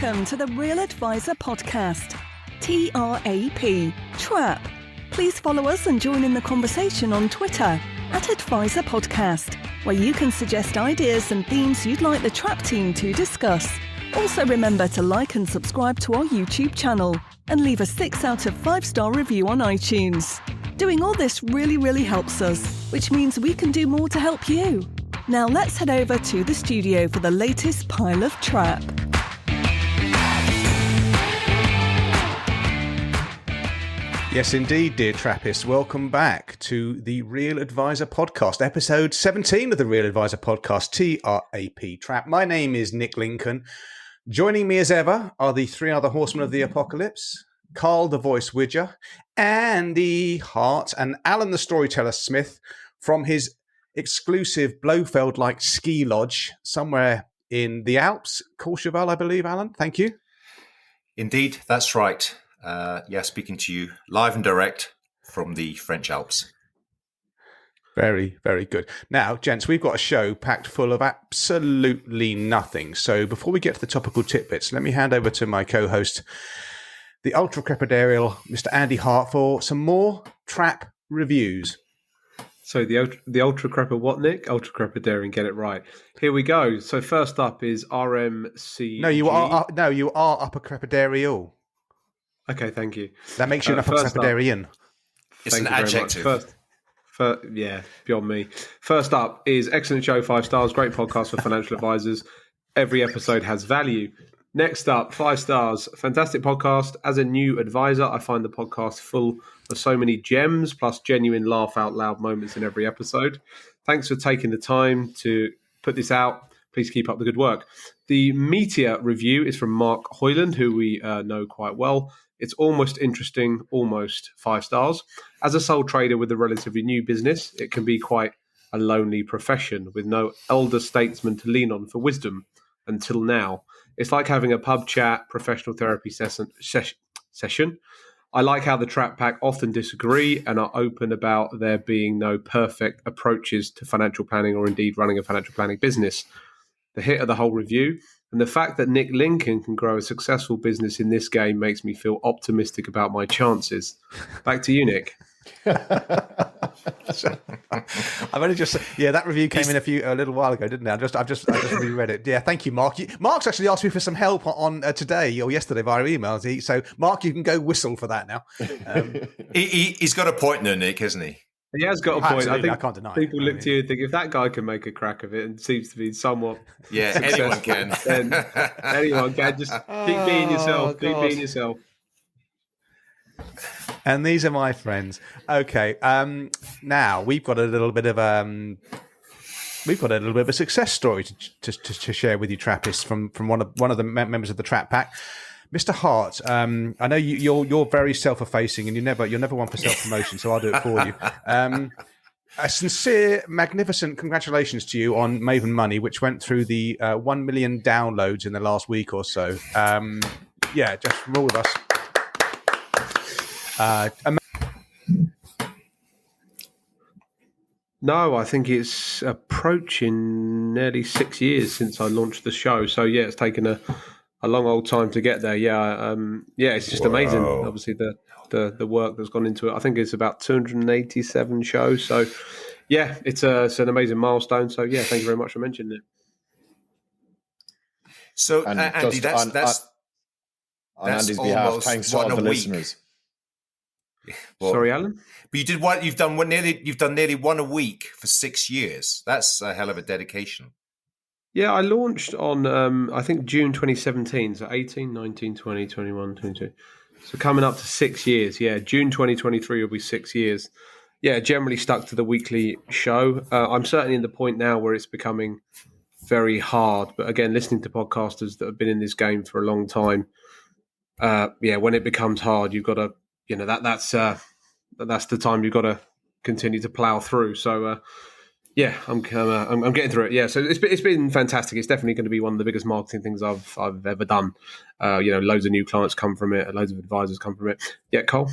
Welcome to the Real Advisor Podcast. TRAP, Trap. Please follow us and join in the conversation on Twitter @Advisor Podcast, where you can suggest ideas and themes you'd like the Trap team to discuss. Also remember to like and subscribe to our YouTube channel and leave a 6 out of 5-star review on iTunes. Doing all this really helps us, which means we can do more to help you. Now let's head over to the studio for the latest pile of Trap. Yes, indeed, dear Trappists. Welcome back to the Real Advisor Podcast, episode 17 of the Real Advisor Podcast, TRAP, Trap. My name is Nick Lincoln. Joining me as ever are the three other horsemen of the apocalypse, Carl the Voice Widger, Andy Hart, and Alan the Storyteller Smith from his exclusive Blofeld-like ski lodge somewhere in the Alps, Courchevel, I believe, Alan. Thank you. Indeed, that's right. Speaking to you live and direct from the French Alps. Very, very good. Now, gents, we've got a show packed full of absolutely nothing. So before we get to the topical tidbits, let me hand over to my co-host, the ultra-crepidarial Mr. Andy Hart, for some more Trap reviews. So the ultra-crepid what, Nick? Ultra-crepidarian, get it right. Here we go. So first up is RMC. No, you are upper crepidarial. Okay, thank you. That makes you an upper crepidarian. It's an adjective. Beyond me. First up is excellent show, 5 stars, great podcast for financial advisors. Every episode has value. Next up, 5 stars, fantastic podcast. As a new advisor, I find the podcast full of so many gems, plus genuine laugh out loud moments in every episode. Thanks for taking the time to put this out. Please keep up the good work. The Meteor review is from Mark Hoyland, who we know quite well. It's almost interesting, almost 5 stars. As a sole trader with a relatively new business, it can be quite a lonely profession with no elder statesman to lean on for wisdom until now. It's like having a pub chat, professional therapy session. I like how the Trap Pack often disagree and are open about there being no perfect approaches to financial planning or indeed running a financial planning business. The hit of the whole review and the fact that Nick Lincoln can grow a successful business in this game makes me feel optimistic about my chances. Back to you, Nick. I've only just that review came in a little while ago, didn't it? I've just reread it. Yeah, thank you, Mark. Mark's actually asked me for some help on today or yesterday via emails. So, Mark, you can go whistle for that now. He's got a point there, Nick, hasn't he? He has got a point. Absolutely, I think can't deny people it. look to you and think if that guy can make a crack of it and seems to be somewhat anyone can. Then anyone can. Just keep being yourself. Keep being yourself. And these are my friends. Okay, now we've got a little bit of a success story to share with you, Trappists, from one of the members of the Trap Pack. Mr. Hart, I know you're very self-effacing and you're never one for self-promotion, so I'll do it for you. A sincere, magnificent congratulations to you on Maven Money, which went through the 1 million downloads in the last week or so. Just from all of us. No, I think it's approaching nearly 6 years since I launched the show. So it's taken a long old time to get there. It's just amazing. Obviously, the work that's gone into it. I think it's about 287 shows. So it's an amazing milestone. So thank you very much for mentioning it. So Andy, that's on Andy's behalf. Thanks to all the listeners. Well, sorry, Alan. But you've done nearly one a week for 6 years. That's a hell of a dedication. Yeah, I launched on, I think, June 2017. So 18, 19, 20, 21, 22. So coming up to 6 years. Yeah, June 2023 will be 6 years. Yeah, generally stuck to the weekly show. I'm certainly in the point now where it's becoming very hard. But again, listening to podcasters that have been in this game for a long time, when it becomes hard, you've got to, that's the time you've got to continue to plow through. So, I'm getting through it. Yeah, so it's been fantastic. It's definitely going to be one of the biggest marketing things I've ever done. Loads of new clients come from it, loads of advisors come from it. Yeah, Cole.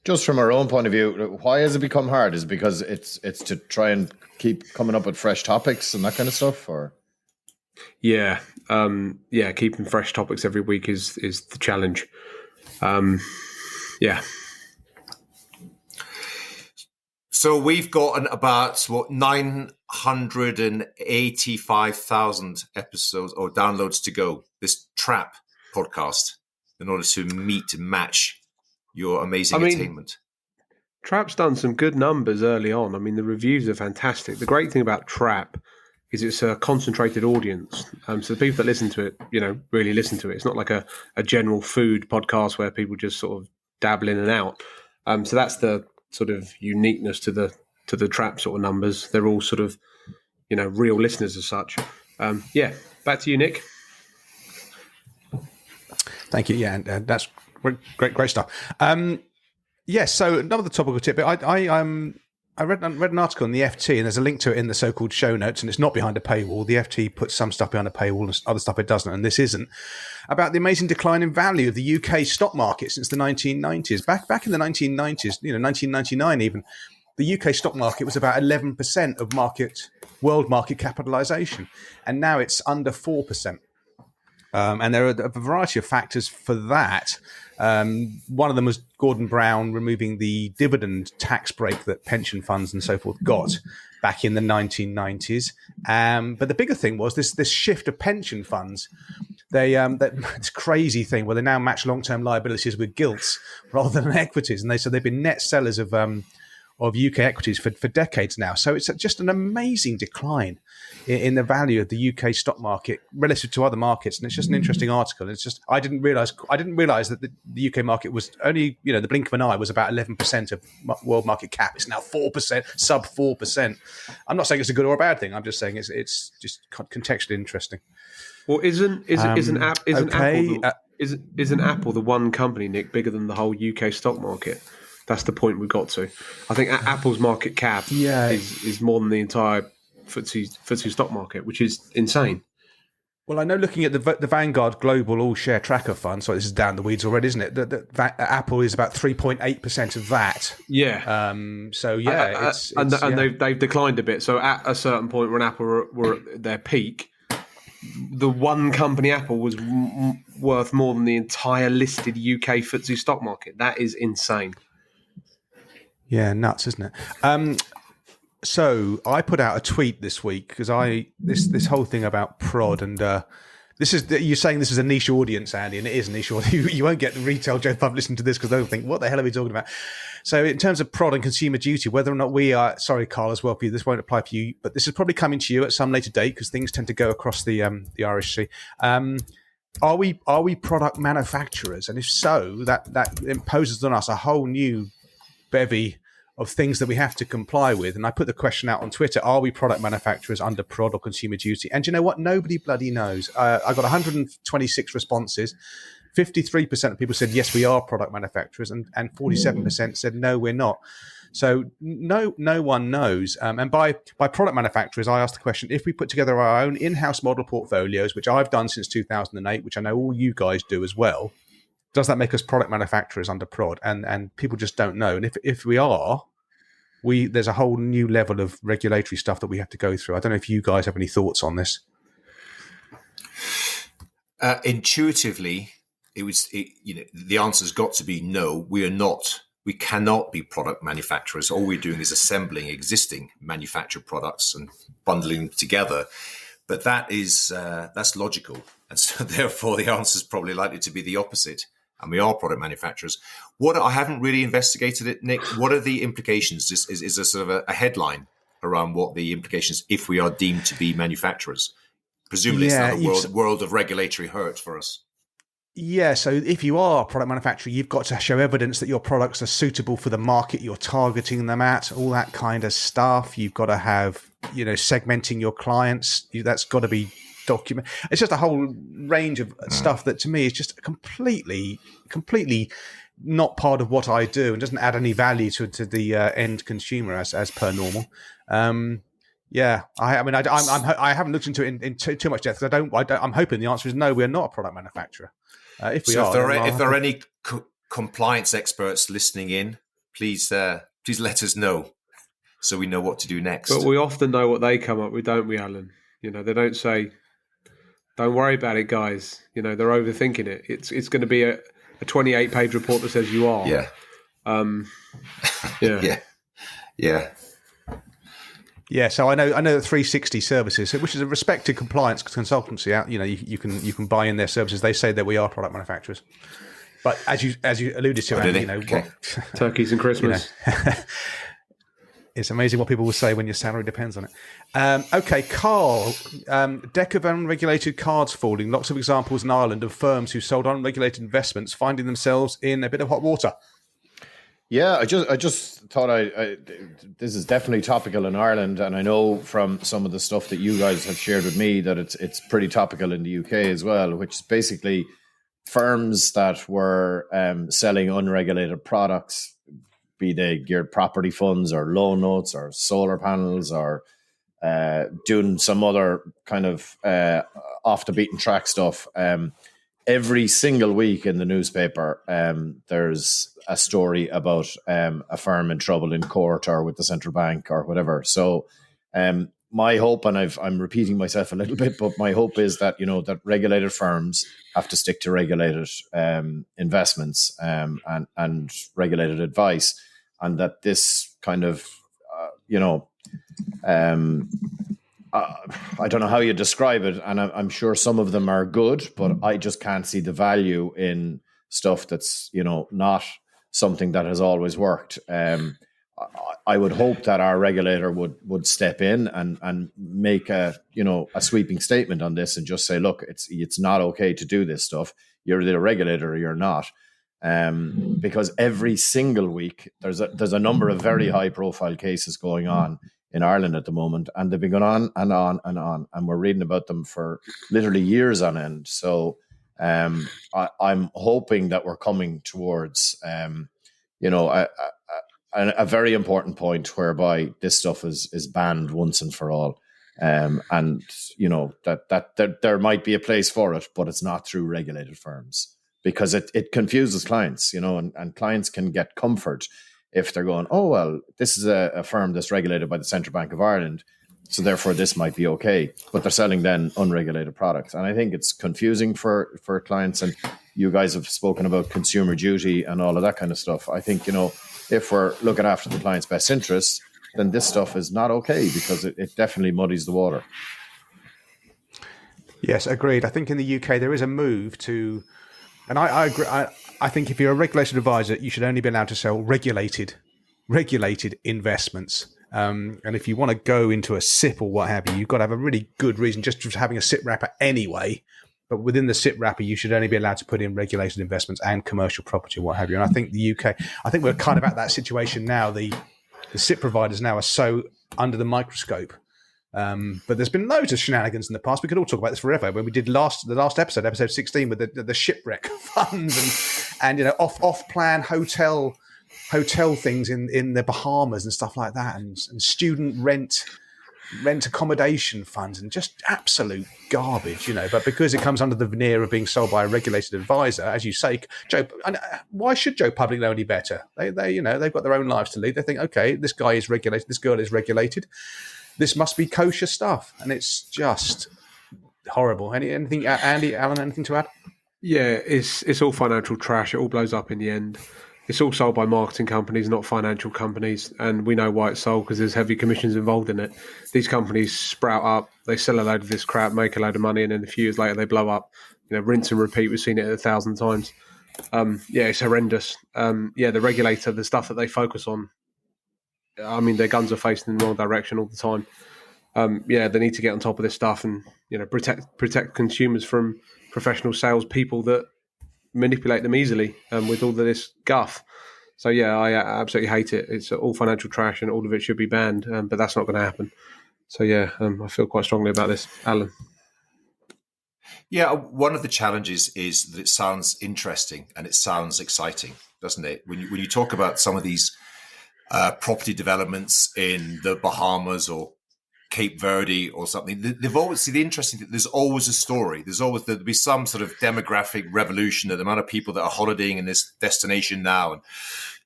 Just from our own point of view, why has it become hard? Is it because it's to try and keep coming up with fresh topics and that kind of stuff, or? Yeah, keeping fresh topics every week is the challenge. Yeah. So we've got about 985,000 episodes or downloads to go. This Trap podcast, in order to meet and match your amazing attainment. Trap's done some good numbers early on. I mean, the reviews are fantastic. The great thing about Trap is it's a concentrated audience. So the people that listen to it, really listen to it. It's not like a general food podcast where people just sort of dabble in and out. So that's the sort of uniqueness to the Trap sort of numbers. They're all sort of, real listeners as such. Back to you, Nick. Thank you. Yeah, and that's great stuff. So another topical tip. I read an article in the FT, and there's a link to it in the so-called show notes, and it's not behind a paywall. The FT puts some stuff behind a paywall and other stuff it doesn't, and this isn't, about the amazing decline in value of the UK stock market since the 1990s. Back in the 1990s, 1999 even, the UK stock market was about 11% of world market capitalisation, and now it's under 4%. And there are a variety of factors for that. One of them was Gordon Brown removing the dividend tax break that pension funds and so forth got back in the 1990s. But the bigger thing was this shift of pension funds. This crazy thing where they now match long-term liabilities with gilts rather than equities, and they've been net sellers of UK equities for decades now. So it's just an amazing decline in the value of the UK stock market relative to other markets, and it's just an interesting article. It's just I didn't realize that the UK market was only the blink of an eye was about 11% of world market cap. It's now 4%, sub 4%. I'm not saying it's a good or a bad thing. I'm just saying it's just contextually interesting. Well, isn't Apple the one company, Nick, bigger than the whole UK stock market? That's the point we got to. I think Apple's market cap is more than the entire FTSE stock market, which is insane. Well, I know looking at the Vanguard Global All Share Tracker Fund, sorry, this is down the weeds already, isn't it? Apple is about 3.8% of that. Yeah. They've declined a bit. So at a certain point when Apple were at their peak, the one company, Apple, was worth more than the entire listed UK FTSE stock market. That is insane. Yeah, nuts, isn't it? So I put out a tweet this week because this whole thing about prod and you're saying this is a niche audience, Andy, and it is a niche audience. You won't get the retail Joe pub listening to this because they'll think, what the hell are we talking about? So in terms of prod and consumer duty, whether or not we are, sorry, Carl, as well for you, this won't apply for you, but this is probably coming to you at some later date because things tend to go across the Irish Sea. Are we product manufacturers? And if so, that imposes on us a whole new bevy of things that we have to comply with. And I put the question out on Twitter, are we product manufacturers under prod or consumer duty? And you know what? Nobody bloody knows. I got 126 responses. 53% of people said, yes, we are product manufacturers. And 47% said, no, we're not. So no one knows. And by product manufacturers, I asked the question, if we put together our own in-house model portfolios, which I've done since 2008, which I know all you guys do as well, does that make us product manufacturers under prod? And people just don't know. And if we are, there's a whole new level of regulatory stuff that we have to go through. I don't know if you guys have any thoughts on this. Intuitively, the answer's got to be no. We are not. We cannot be product manufacturers. All we're doing is assembling existing manufactured products and bundling them together. But that's logical, and so therefore the answer is probably likely to be the opposite. And we are product manufacturers. I haven't really investigated it, Nick. What are the implications? Is there sort of a headline around what the implications if we are deemed to be manufacturers? Presumably it's not a world of regulatory hurt for us. Yeah, so if you are a product manufacturer, you've got to show evidence that your products are suitable for the market you're targeting them at, all that kind of stuff. You've got to have, segmenting your clients. That's got to be document. It's just a whole range of stuff that to me is just completely not part of what I do and doesn't add any value to the end consumer as per normal. I haven't looked into it in too much depth because I'm hoping the answer is no, we're not a product manufacturer. If there are any compliance experts listening in, please let us know so we know what to do next. But we often know what they come up with, don't we, Alan? They don't say Don't worry about it, guys. They're overthinking it. It's going to be a 28-page report that says you are. Yeah. Yeah. Yeah. Yeah, so I know that 360 Services, which is a respected compliance consultancy, out you can buy in their services. They say that we are product manufacturers, but as you alluded to, Andy, Okay. Turkeys and Christmas. It's amazing what people will say when your salary depends on it. Okay, Carl, deck of unregulated cards falling. Lots of examples in Ireland of firms who sold unregulated investments finding themselves in a bit of hot water. Yeah, I just thought this is definitely topical in Ireland, and I know from some of the stuff that you guys have shared with me that it's pretty topical in the UK as well, which is basically firms that were selling unregulated products, be they geared property funds or loan notes or solar panels or doing some other kind of off the beaten track stuff. Every single week in the newspaper, there's a story about a firm in trouble in court or with the central bank or whatever. So my hope, and I'm repeating myself a little bit, but my hope is that, that regulated firms have to stick to regulated investments and regulated advice, and that this kind of, I don't know how you describe it, and I'm sure some of them are good, but I just can't see the value in stuff that's, not something that has always worked. I would hope that our regulator would step in and make a sweeping statement on this and just say, look, it's not okay to do this stuff. You're either a regulator or you're not. Because every single week there's a number of very high profile cases going on in Ireland at the moment, and they've been going on and on and on, and we're reading about them for literally years on end. So I'm hoping that we're coming towards a very important point whereby this stuff is banned once and for all, and that there might be a place for it, but it's not through regulated firms, because it confuses clients, and clients can get comfort if they're going, oh, well, this is a firm that's regulated by the Central Bank of Ireland, so therefore this might be okay. But they're selling then unregulated products. And I think it's confusing for clients. And you guys have spoken about consumer duty and all of that kind of stuff. I think, if we're looking after the client's best interests, then this stuff is not okay, because it definitely muddies the water. Yes, agreed. I think in the UK there is a move to, and I agree. I think if you're a regulated advisor, you should only be allowed to sell regulated investments. And if you want to go into a SIP or what have you, you've got to have a really good reason just for having a SIP wrapper anyway. But within the SIP wrapper, you should only be allowed to put in regulated investments and commercial property and what have you. And I think the UK, we're kind of at that situation now. The SIP providers now are so under the microscope. But there's been loads of shenanigans in the past. We could all talk about this forever. When we did the last episode 16, with the shipwreck funds and off plan hotel things in the Bahamas and stuff like that, and student rent accommodation funds, and just absolute garbage, But because it comes under the veneer of being sold by a regulated advisor, as you say, Joe, why should Joe Public know any better? They they've got their own lives to lead. They think, okay, this guy is regulated, this girl is regulated. This must be kosher stuff, and it's just horrible. Anything, Andy, Alan, anything to add? Yeah, it's all financial trash. It all blows up in the end. It's all sold by marketing companies, not financial companies, and we know why it's sold, because there's heavy commissions involved in it. These companies sprout up, they sell a load of this crap, make a load of money, and then a few years later they blow up. Rinse and repeat. We've seen it 1,000 times. It's horrendous. The regulator, the stuff that they focus on, their guns are facing in the wrong direction all the time. They need to get on top of this stuff and protect consumers from professional salespeople that manipulate them easily with all of this guff. So I absolutely hate it. It's all financial trash, and all of it should be banned. But that's not going to happen. So I feel quite strongly about this, Alan. Yeah, one of the challenges is that it sounds interesting and it sounds exciting, doesn't it? When you talk about some of these property developments in the Bahamas or Cape Verde or something, they've always, the interesting thing, there's always a story. There'll be some sort of demographic revolution of the amount of people that are holidaying in this destination now, and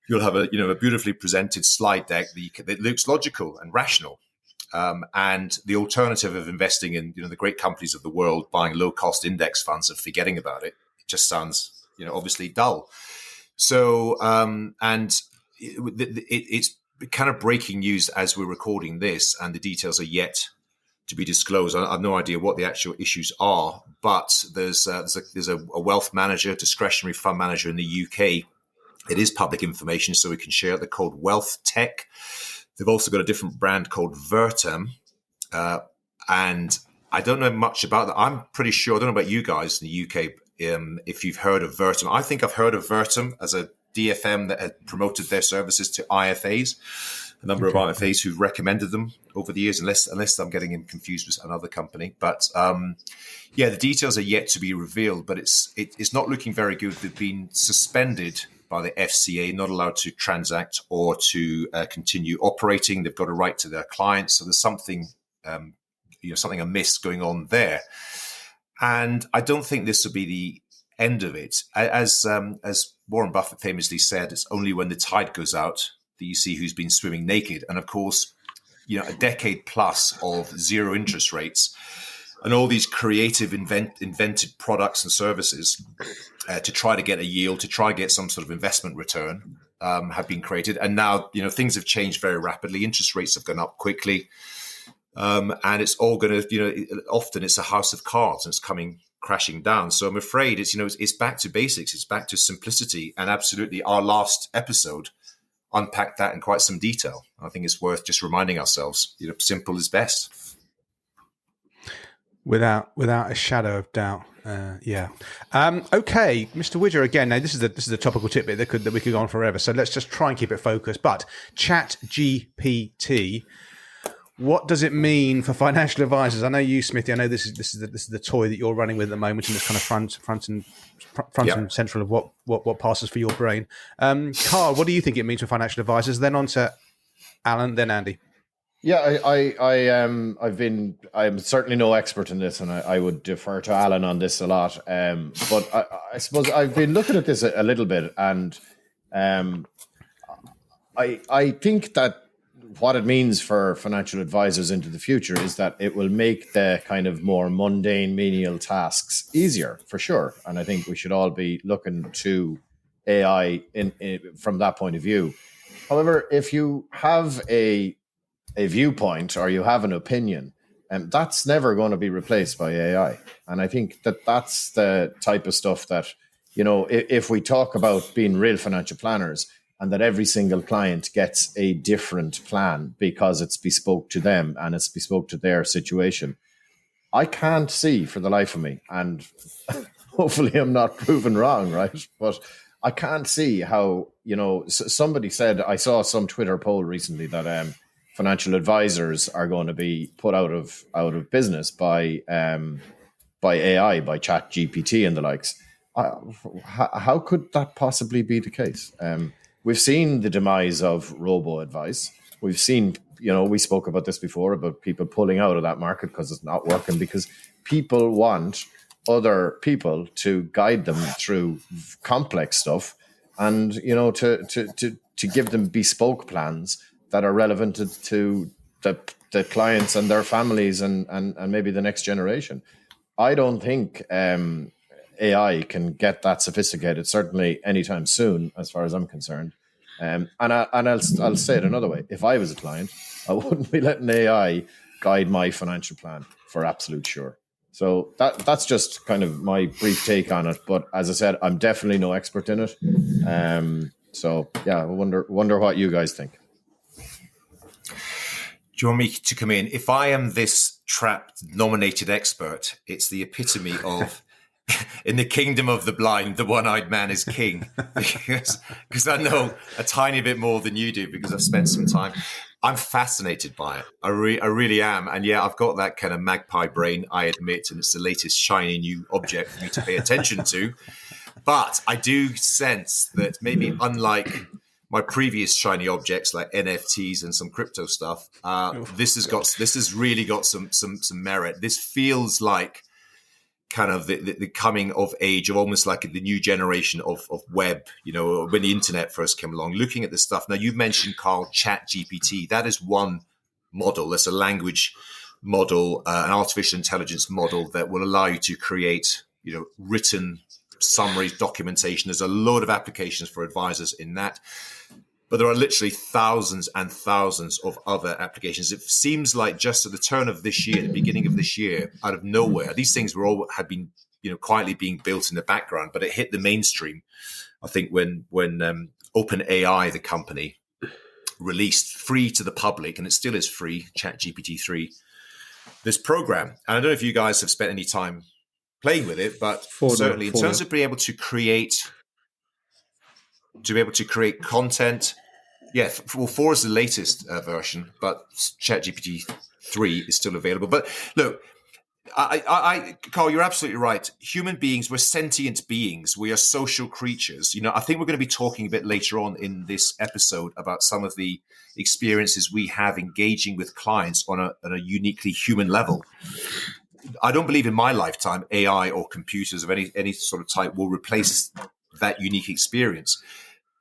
you'll have a beautifully presented slide deck that looks logical and rational. And the alternative of investing in the great companies of the world, buying low-cost index funds and forgetting about it, just sounds obviously dull. So it's kind of breaking news as we're recording this, and the details are yet to be disclosed. I have no idea what the actual issues are, but there's a wealth manager, discretionary fund manager in the UK. It is public information, so we can share it. They're called Wealth Tech. They've also got a different brand called Vertem, and I don't know much about that. I'm pretty sure. I don't know about you guys in the UK. If you've heard of Vertem, I think I've heard of Vertem as a DFM that had promoted their services to IFAs. A number of IFAs who've recommended them over the years, unless I'm getting him confused with another company. But the details are yet to be revealed, but it's not looking very good. They've been suspended by the FCA, not allowed to transact or to continue operating. They've got a right to their clients. So there's something amiss going on there. And I don't think this will be the end of it. As Warren Buffett famously said, it's only when the tide goes out that you see who's been swimming naked. And of course, a decade plus of zero interest rates and all these creative invented products and services to try to get a yield, to try to get some sort of investment return have been created. And now, things have changed very rapidly. Interest rates have gone up quickly. And it's all going to, often it's a house of cards and it's coming crashing down. So I'm afraid it's back to basics. It's back to simplicity. And absolutely our last episode unpacked that in quite some detail. I think it's worth just reminding ourselves, simple is best. Without a shadow of doubt. Okay, Mr. Widger, again, now this is a topical tidbit that we could go on forever. So let's just try and keep it focused. But ChatGPT, what does it mean for financial advisors? I know you, Smithy. I know this is the toy that you're running with at the moment, and it's kind of front and central of what passes for your brain. Carl, what do you think it means for financial advisors? Then on to Alan, then Andy. Yeah, I'm certainly no expert in this, and I would defer to Alan on this a lot. But I suppose I've been looking at this a little bit, and I think that what it means for financial advisors into the future is that it will make the kind of more mundane, menial tasks easier, for sure. And I think we should all be looking to AI from that point of view. However, if you have a viewpoint or you have an opinion, that's never going to be replaced by AI. And I think that's the type of stuff that, if we talk about being real financial planners, and that every single client gets a different plan because it's bespoke to them and it's bespoke to their situation. I can't see for the life of me, and hopefully I'm not proven wrong, right? But I can't see how, somebody said, I saw some Twitter poll recently that financial advisors are going to be put out of business by AI, by ChatGPT and the likes. How could that possibly be the case? We've seen the demise of robo-advice. We've seen, we spoke about this before, about people pulling out of that market because it's not working, because people want other people to guide them through complex stuff and, to give them bespoke plans that are relevant to the clients and their families and maybe the next generation. I don't think AI can get that sophisticated, certainly anytime soon, as far as I'm concerned. And I'll say it another way. If I was a client, I wouldn't be letting AI guide my financial plan for absolute sure. So that's just kind of my brief take on it. But as I said, I'm definitely no expert in it. So yeah, I wonder what you guys think. Do you want me to come in? If I am this Trapped nominated expert, it's the epitome of in the kingdom of the blind, the one-eyed man is king, because I know a tiny bit more than you do because I've spent some time. I'm fascinated by it. I really am. And yeah, I've got that kind of magpie brain, I admit, and it's the latest shiny new object for me to pay attention to. But I do sense that maybe unlike my previous shiny objects like NFTs and some crypto stuff, this has really got some merit. This feels like kind of the coming of age of almost like the new generation of web, when the internet first came along, looking at this stuff. Now, you've mentioned, Carl, ChatGPT. That is one model. That's a language model, an artificial intelligence model that will allow you to create, written summaries, documentation. There's a load of applications for advisors in that. But there are literally thousands and thousands of other applications. It seems like just at the turn of this year, the beginning of this year, out of nowhere, these things had been, quietly being built in the background, but it hit the mainstream. I think when OpenAI, the company, released free to the public, and it still is free, ChatGPT-3, this program. And I don't know if you guys have spent any time playing with it, but certainly in terms of being able to create content. Yeah, 4 is the latest version, but ChatGPT-3 is still available. But look, Carl, you're absolutely right. Human beings, we're sentient beings. We are social creatures. I think we're going to be talking a bit later on in this episode about some of the experiences we have engaging with clients on a uniquely human level. I don't believe in my lifetime AI or computers of any sort of type will replace that unique experience.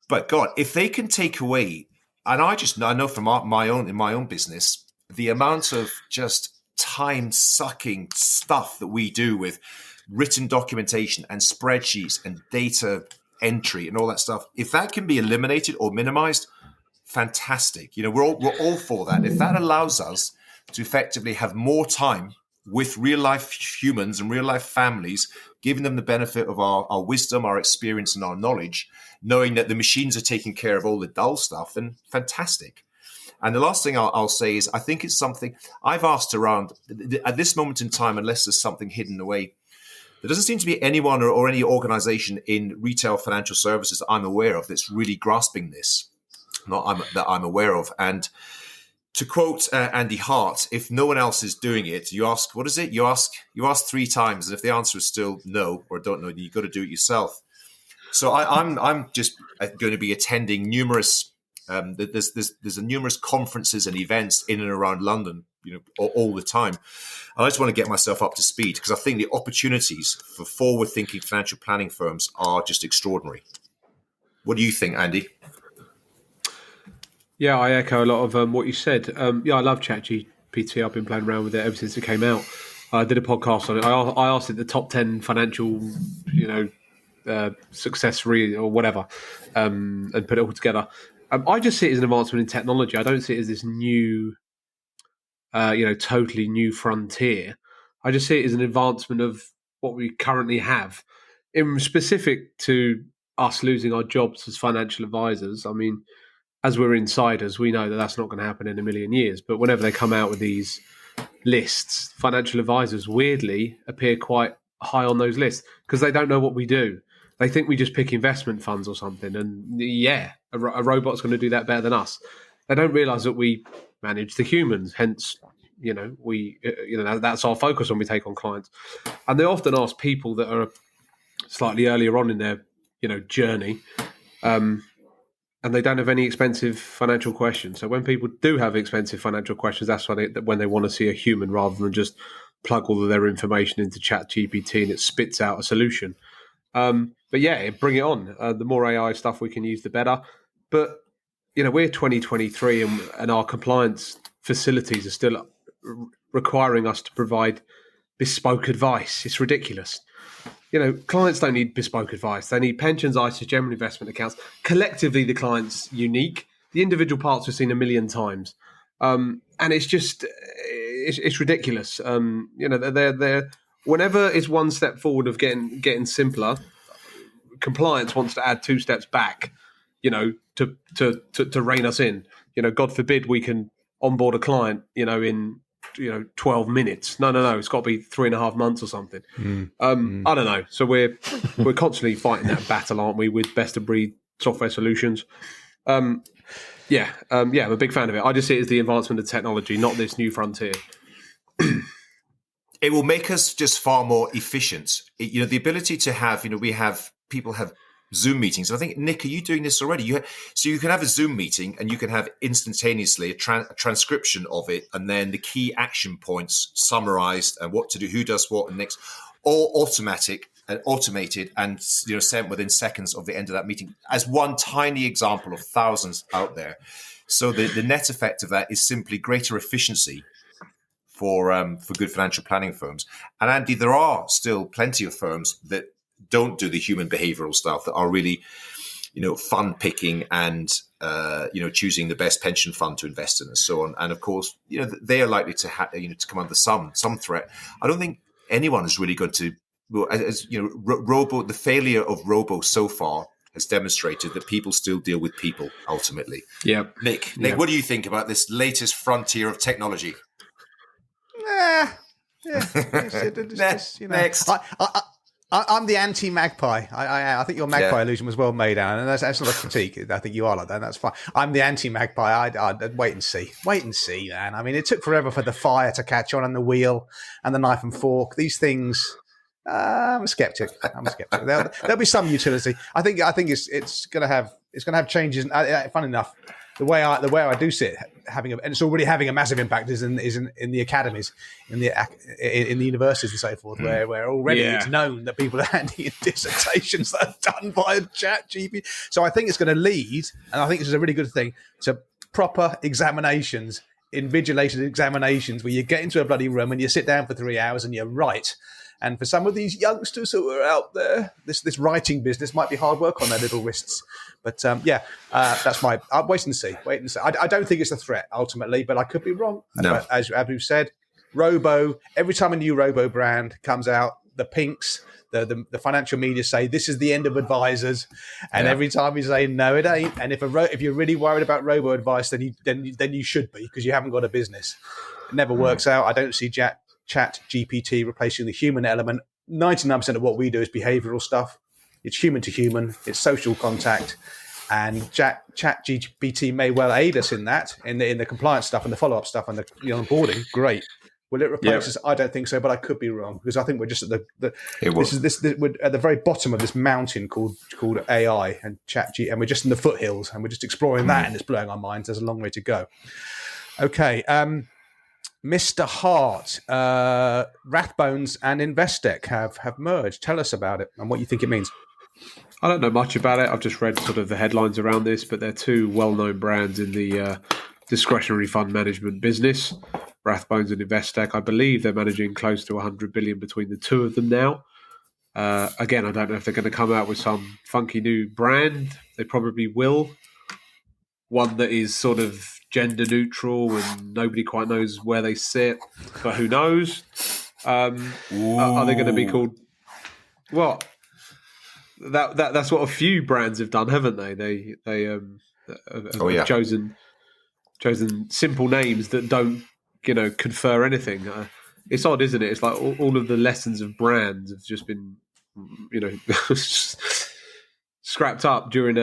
But God, if they can take away, and I know from my own business, the amount of just time-sucking stuff that we do with written documentation and spreadsheets and data entry and all that stuff, if that can be eliminated or minimized, fantastic. We're all for that. If that allows us to effectively have more time with real-life humans and real-life families, giving them the benefit of our wisdom, our experience, and our knowledge, knowing that the machines are taking care of all the dull stuff, then fantastic. And the last thing I'll say is I think it's something I've asked around at this moment in time, unless there's something hidden away. There doesn't seem to be anyone or any organization in retail financial services that I'm aware of that's really grasping this, that I'm aware of. And to quote Andy Hart, if no one else is doing it, you ask, what is it? You ask 3 times. And if the answer is still no or don't know, then you've got to do it yourself. So I'm just going to be attending numerous, there's numerous conferences and events in and around London, all the time. And I just want to get myself up to speed because I think the opportunities for forward-thinking financial planning firms are just extraordinary. What do you think, Andy? Yeah, I echo a lot of what you said. I love ChatGPT. I've been playing around with it ever since it came out. I did a podcast on it. I asked it the top 10 financial, success or whatever, and put it all together. I just see it as an advancement in technology. I don't see it as this new, totally new frontier. I just see it as an advancement of what we currently have. In specific to us losing our jobs as financial advisors, I mean, as we're insiders, we know that that's not going to happen in a million years. But whenever they come out with these lists, financial advisors weirdly appear quite high on those lists because they don't know what we do. They think we just pick investment funds or something. And a robot's going to do that better than us. They don't realize that we manage the humans. Hence, that's our focus when we take on clients. And they often ask people that are slightly earlier on in their, journey, and they don't have any expensive financial questions. So when people do have expensive financial questions, that's when they want to see a human rather than just plug all of their information into ChatGPT and it spits out a solution. But yeah, bring it on. The more AI stuff we can use, the better. But, we're 2023 and our compliance facilities are still requiring us to provide bespoke advice. It's ridiculous. Clients don't need bespoke advice. They need pensions, ISAs, general investment accounts. Collectively, the client's unique. The individual parts we've seen a million times. And it's just, it's ridiculous. They're whenever it's one step forward of getting simpler, compliance wants to add 2 steps back, to rein us in. God forbid we can onboard a client, in 12 minutes. No. It's got to be 3.5 months or something. I don't know. So we're constantly fighting that battle, aren't we, with best of breed software solutions? I'm a big fan of it. I just see it as the advancement of technology, not this new frontier. It will make us just far more efficient. The ability to have, people have Zoom meetings. I think, Nick, are you doing this already? So you can have a Zoom meeting and you can have instantaneously a transcription of it and then the key action points summarized and what to do, who does what and next, all automatic. and automated and sent within seconds of the end of that meeting, as one tiny example of thousands out there. So the net effect of that is simply greater efficiency for good financial planning firms. And Andy, there are still plenty of firms that don't do the human behavioral stuff, that are really, fund picking and choosing the best pension fund to invest in and so on. And of course, they are likely to to come under some threat. I don't think anyone is really going to. Well, the failure of robo so far has demonstrated that people still deal with people ultimately. Yeah, Nick, what do you think about this latest frontier of technology? Next. I'm the anti-magpie. I think your magpie illusion was well made, Alan, and that's not a critique. I think you are like that. And that's fine. I'm the anti-magpie. I'd wait and see. Wait and see, man. I mean, it took forever for the fire to catch on, and the wheel, and the knife and fork. These things. I'm a skeptic. There'll be some utility. I think it's going to have changes. Fun enough, the way I do see it and it's already having a massive impact is in the academies, in the universities and so forth, where already it's known that people are handing in dissertations that are done by ChatGPT. So I think it's going to lead, and I think this is a really good thing, to proper examinations, invigilated examinations, where you get into a bloody room and you sit down for 3 hours and you write. And for some of these youngsters who are out there, this writing business might be hard work on their little wrists. But that's my. I'll wait and see. I don't think it's a threat ultimately, but I could be wrong. No. But as we've said, robo. Every time a new robo brand comes out, the pinks, the financial media say this is the end of advisors, and every time you say no, it ain't. And if you're really worried about robo advice, then you should be, because you haven't got a business. It never works out. I don't see Chat GPT replacing the human element. 99% of what we do is behavioral stuff. It's human to human. It's social contact, and Chat GPT may well aid us in that, in the compliance stuff and the follow up stuff and the onboarding. Great. Will it replace us? I don't think so, but I could be wrong, we're just at we're at the very bottom of this mountain called AI and and we're just in the foothills, and we're just exploring that, and it's blowing our minds. There's a long way to go. Okay. Mr. Hart, Rathbones and Investec have merged. Tell us about it and what you think it means. I don't know much about it. I've just read sort of the headlines around this, but they're two well-known brands in the discretionary fund management business, Rathbones and Investec. I believe they're managing close to 100 billion between the two of them now. Again, I don't know if they're going to come out with some funky new brand. They probably will. One that is sort of gender neutral and nobody quite knows where they sit, but who knows? Are they going to be called what? That's what a few brands have done, haven't they? They have chosen simple names that don't confer anything. It's odd, isn't it? It's like all of the lessons of brands have just been scrapped up during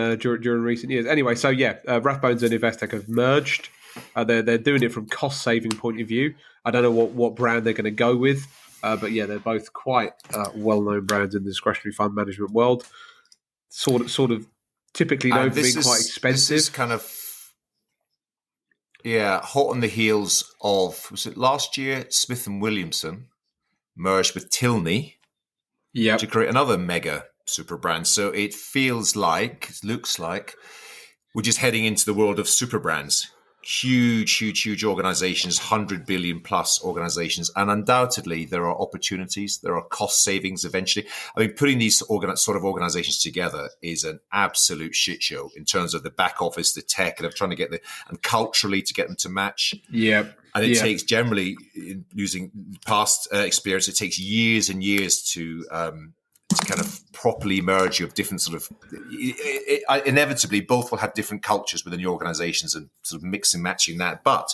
recent years. Anyway, so Rathbones and Investec have merged. They're doing it from cost saving point of view. I don't know what brand they're going to go with, but they're both quite well known brands in the discretionary fund management world. Sort of typically known for being quite expensive. This is kind of hot on the heels of, was it last year? Smith and Williamson merged with Tilney to create another mega super brand. So it looks like we're just heading into the world of super brands. Huge organizations, 100 billion plus organizations. And undoubtedly there are opportunities. There are cost savings eventually. I mean, putting these sort of organizations together is an absolute shit show in terms of the back office, the tech, and trying to and culturally to get them to match. Yeah. And it takes generally, using past experience, it takes years and years to kind of properly merge of different sort of inevitably both will have different cultures within the organizations and sort of mix and matching that. But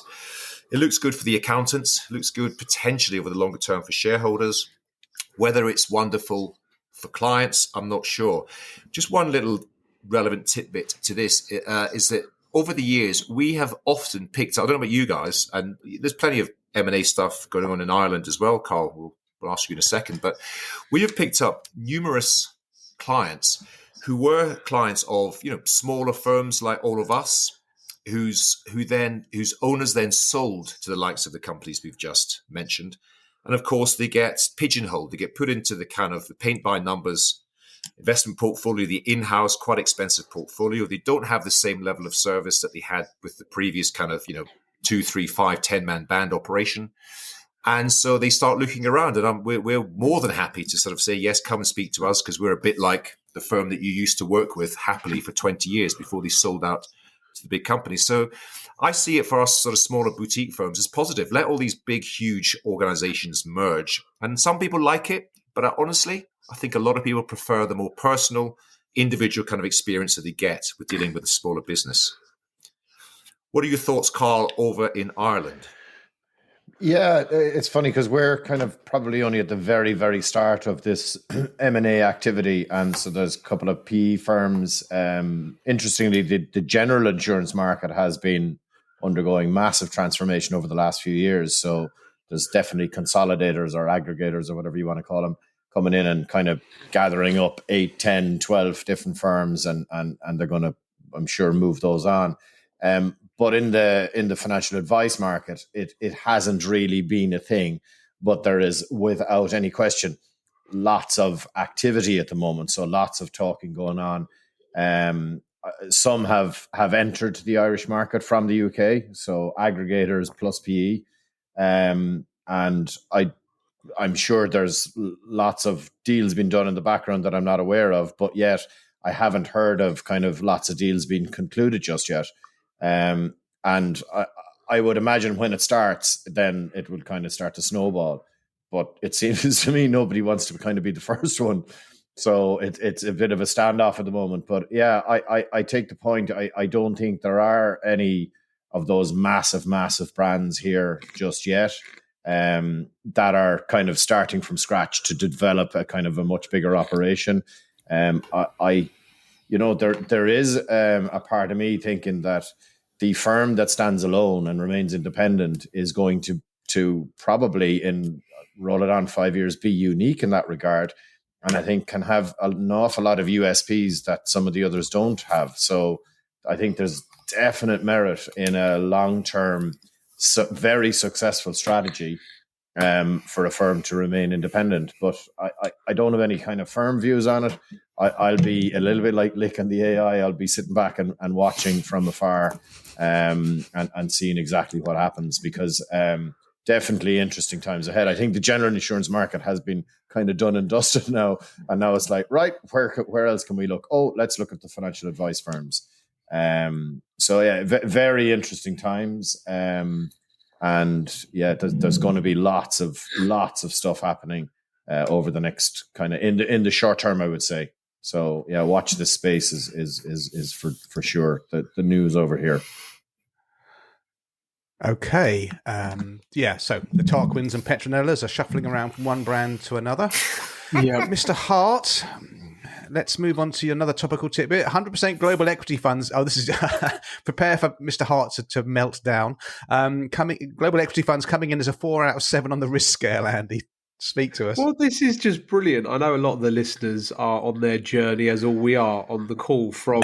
it looks good for the accountants, it looks good potentially over the longer term for shareholders. Whether it's wonderful for clients, I'm not sure. Just one little relevant tidbit to this is that over the years, we have often picked up, I don't know about you guys, and there's plenty of M&A stuff going on in Ireland as well, Carl. We'll ask you in a second, but we have picked up numerous clients who were clients of smaller firms like all of us, whose owners then sold to the likes of the companies we've just mentioned, And of course, they get pigeonholed. They get put into the kind of the paint by numbers investment portfolio, the in-house, quite expensive portfolio. They don't have the same level of service that they had with the previous kind of, 2, 3, 5, 10-man band operation. And so they start looking around, and we're more than happy to sort of say, yes, come and speak to us, because we're a bit like the firm that you used to work with happily for 20 years before they sold out to the big companies. So I see it for us sort of smaller boutique firms as positive. Let all these big, huge organizations merge. And some people like it, but honestly, I think a lot of people prefer the more personal, individual kind of experience that they get with dealing with a smaller business. What are your thoughts, Carl, over in Ireland? Yeah, it's funny because we're kind of probably only at the very, very start of this M&A activity. And so there's a couple of PE firms. Interestingly, the general insurance market has been undergoing massive transformation over the last few years. So there's definitely consolidators or aggregators or whatever you want to call them coming in and kind of gathering up 8, 10, 12 different firms, and they're going to, I'm sure, move those on. But in the financial advice market, it hasn't really been a thing, but there is, without any question, lots of activity at the moment. So lots of talking going on. Some have entered the Irish market from the UK, so aggregators plus PE, and I'm sure there's lots of deals being done in the background that I'm not aware of, but yet I haven't heard of kind of lots of deals being concluded just yet. And I would imagine when it starts, then it will kind of start to snowball. But it seems to me nobody wants to kind of be the first one. So it's a bit of a standoff at the moment. But yeah, I take the point. I don't think there are any of those massive brands here just yet, that are kind of starting from scratch to develop a kind of a much bigger operation. There is a part of me thinking that the firm that stands alone and remains independent is going to probably, in roll it on 5 years, be unique in that regard. And I think can have an awful lot of USPs that some of the others don't have. So I think there's definite merit in a long-term, very successful strategy for a firm to remain independent. But I don't have any kind of firm views on it. I'll be a little bit like Lick and the AI. I'll be sitting back and watching from afar, and seeing exactly what happens, because definitely interesting times ahead. I think the general insurance market has been kind of done and dusted now, and now it's like, right, where else can we look? Oh, let's look at the financial advice firms. So yeah, very interesting times. And yeah, there's going to be lots of stuff happening over the next kind of in the short term, I would say. So yeah, watch this space is for sure the news over here. Okay. So the Tarquins and Petronellas are shuffling around from one brand to another. Yeah. Mr. Hart, let's move on to another topical tidbit. 100% global equity funds. Oh, this is prepare for Mr. Hart to melt down. Global equity funds coming in as a 4 out of 7 on the risk scale, Andy. Speak to us. Well, this is just brilliant. I know a lot of the listeners are on their journey, as all we are on the call, from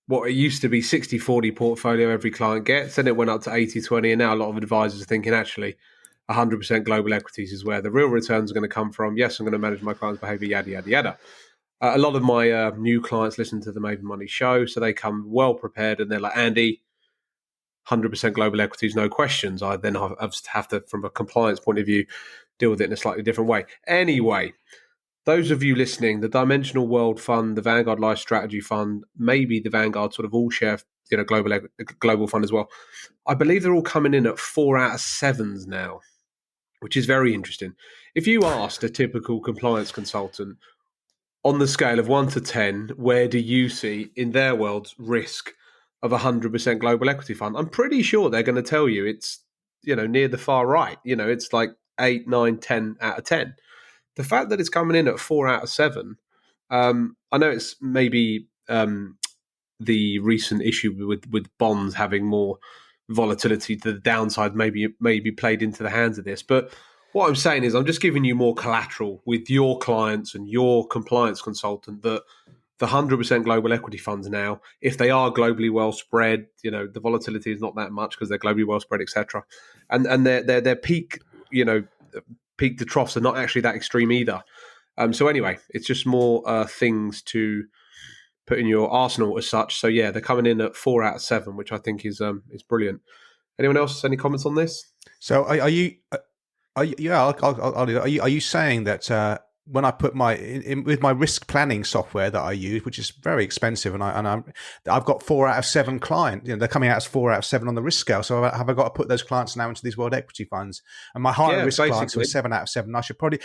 what it used to be 60-40 portfolio every client gets. Then it went up to 80-20, and now a lot of advisors are thinking, actually, 100% global equities is where the real returns are going to come from. Yes, I'm going to manage my clients' behavior, yada, yada, yada. A lot of my new clients listen to the Maven Money show, so they come well prepared, and they're like, Andy, 100% global equities, no questions. I then have to, from a compliance point of view, deal with it in a slightly different way. Anyway, those of you listening, the Dimensional World Fund, the Vanguard Life Strategy Fund, maybe the Vanguard sort of all-share, global fund as well. I believe they're all coming in at 4 out of 7s now, which is very interesting. If you asked a typical compliance consultant, on the scale of 1 to 10, where do you see, in their world, risk of 100% global equity fund? I'm pretty sure they're going to tell you it's, near the far right. It's like 8, 9, 10 out of 10. The fact that it's coming in at 4 out of 7, I know it's maybe the recent issue with bonds having more volatility to the downside maybe played into the hands of this, but what I'm saying is I'm just giving you more collateral with your clients and your compliance consultant that the 100% global equity funds now, if they are globally well spread, the volatility is not that much because they're globally well spread, etc. And their peak, peak to troughs are not actually that extreme either. So anyway, it's just more things to put in your arsenal as such. So yeah, they're coming in at 4 out of 7, which I think is brilliant. Anyone else? Any comments on this? So are you? Are you saying that when I put with my risk planning software that I use, which is very expensive, and I've got 4 out of 7 clients. They're coming out as 4 out of 7 on the risk scale. So have I got to put those clients now into these world equity funds? And my higher risk clients who are 7 out of 7, I should probably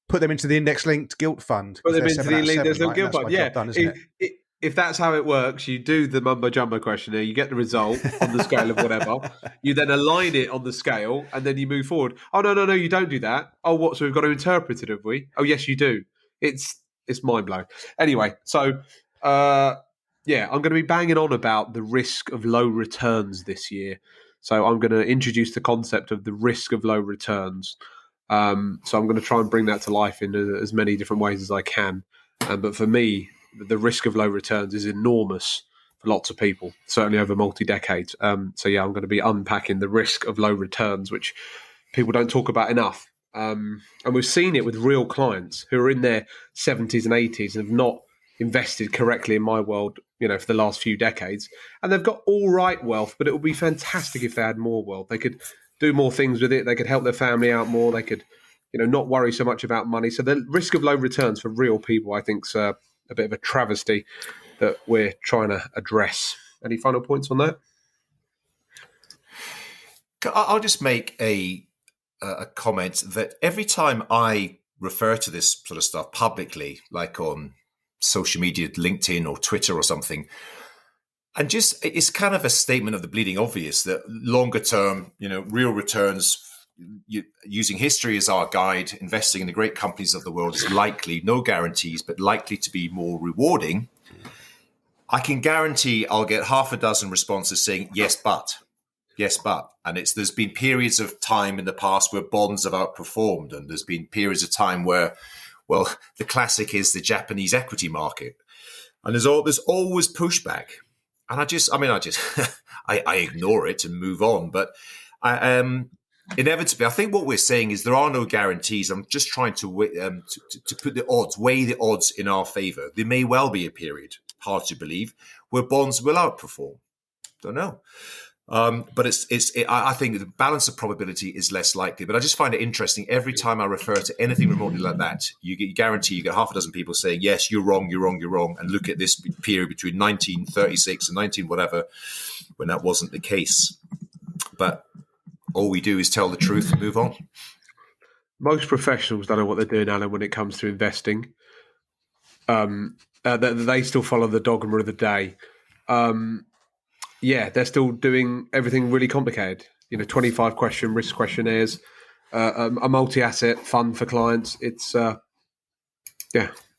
put them into the index-linked gilt fund. Put them into the index-linked gilt fund. Yeah, done, isn't it? If that's how it works, you do the mumbo-jumbo questionnaire, you get the result on the scale of whatever, you then align it on the scale, and then you move forward. Oh, no, you don't do that. Oh, what? So we've got to interpret it, have we? Oh, yes, you do. It's mind-blowing. Anyway, so, I'm going to be banging on about the risk of low returns this year. So I'm going to introduce the concept of the risk of low returns. So I'm going to try and bring that to life in as many different ways as I can. But for me, the risk of low returns is enormous for lots of people, certainly over multi-decades. I'm going to be unpacking the risk of low returns, which people don't talk about enough. And we've seen it with real clients who are in their 70s and 80s and have not invested correctly in my world, for the last few decades. And they've got all right wealth, but it would be fantastic if they had more wealth. They could do more things with it. They could help their family out more. They could, not worry so much about money. So the risk of low returns for real people, I think, is a bit of a travesty that we're trying to address. Any final points on that? I'll just make a comment that every time I refer to this sort of stuff publicly, like on social media, LinkedIn or Twitter or something, and just it's kind of a statement of the bleeding obvious that longer term, real returns, using history as our guide, investing in the great companies of the world is likely, no guarantees, but likely to be more rewarding. I can guarantee I'll get half a dozen responses saying, yes, but. And there's been periods of time in the past where bonds have outperformed. And there's been periods of time where, well, the classic is the Japanese equity market. And there's always pushback. And I ignore it and move on. But inevitably, I think what we're saying is there are no guarantees. I'm just trying to weigh the odds in our favor. There may well be a period, hard to believe, where bonds will outperform. Don't know. But I think the balance of probability is less likely. But I just find it interesting. Every time I refer to anything remotely like that, you get half a dozen people saying, yes, you're wrong. And look at this period between 1936 and 19 whatever, when that wasn't the case. But all we do is tell the truth and move on. Most professionals don't know what they're doing, Alan, when it comes to investing. They still follow the dogma of the day. They're still doing everything really complicated. 25-question risk questionnaires, a multi-asset fund for clients. It's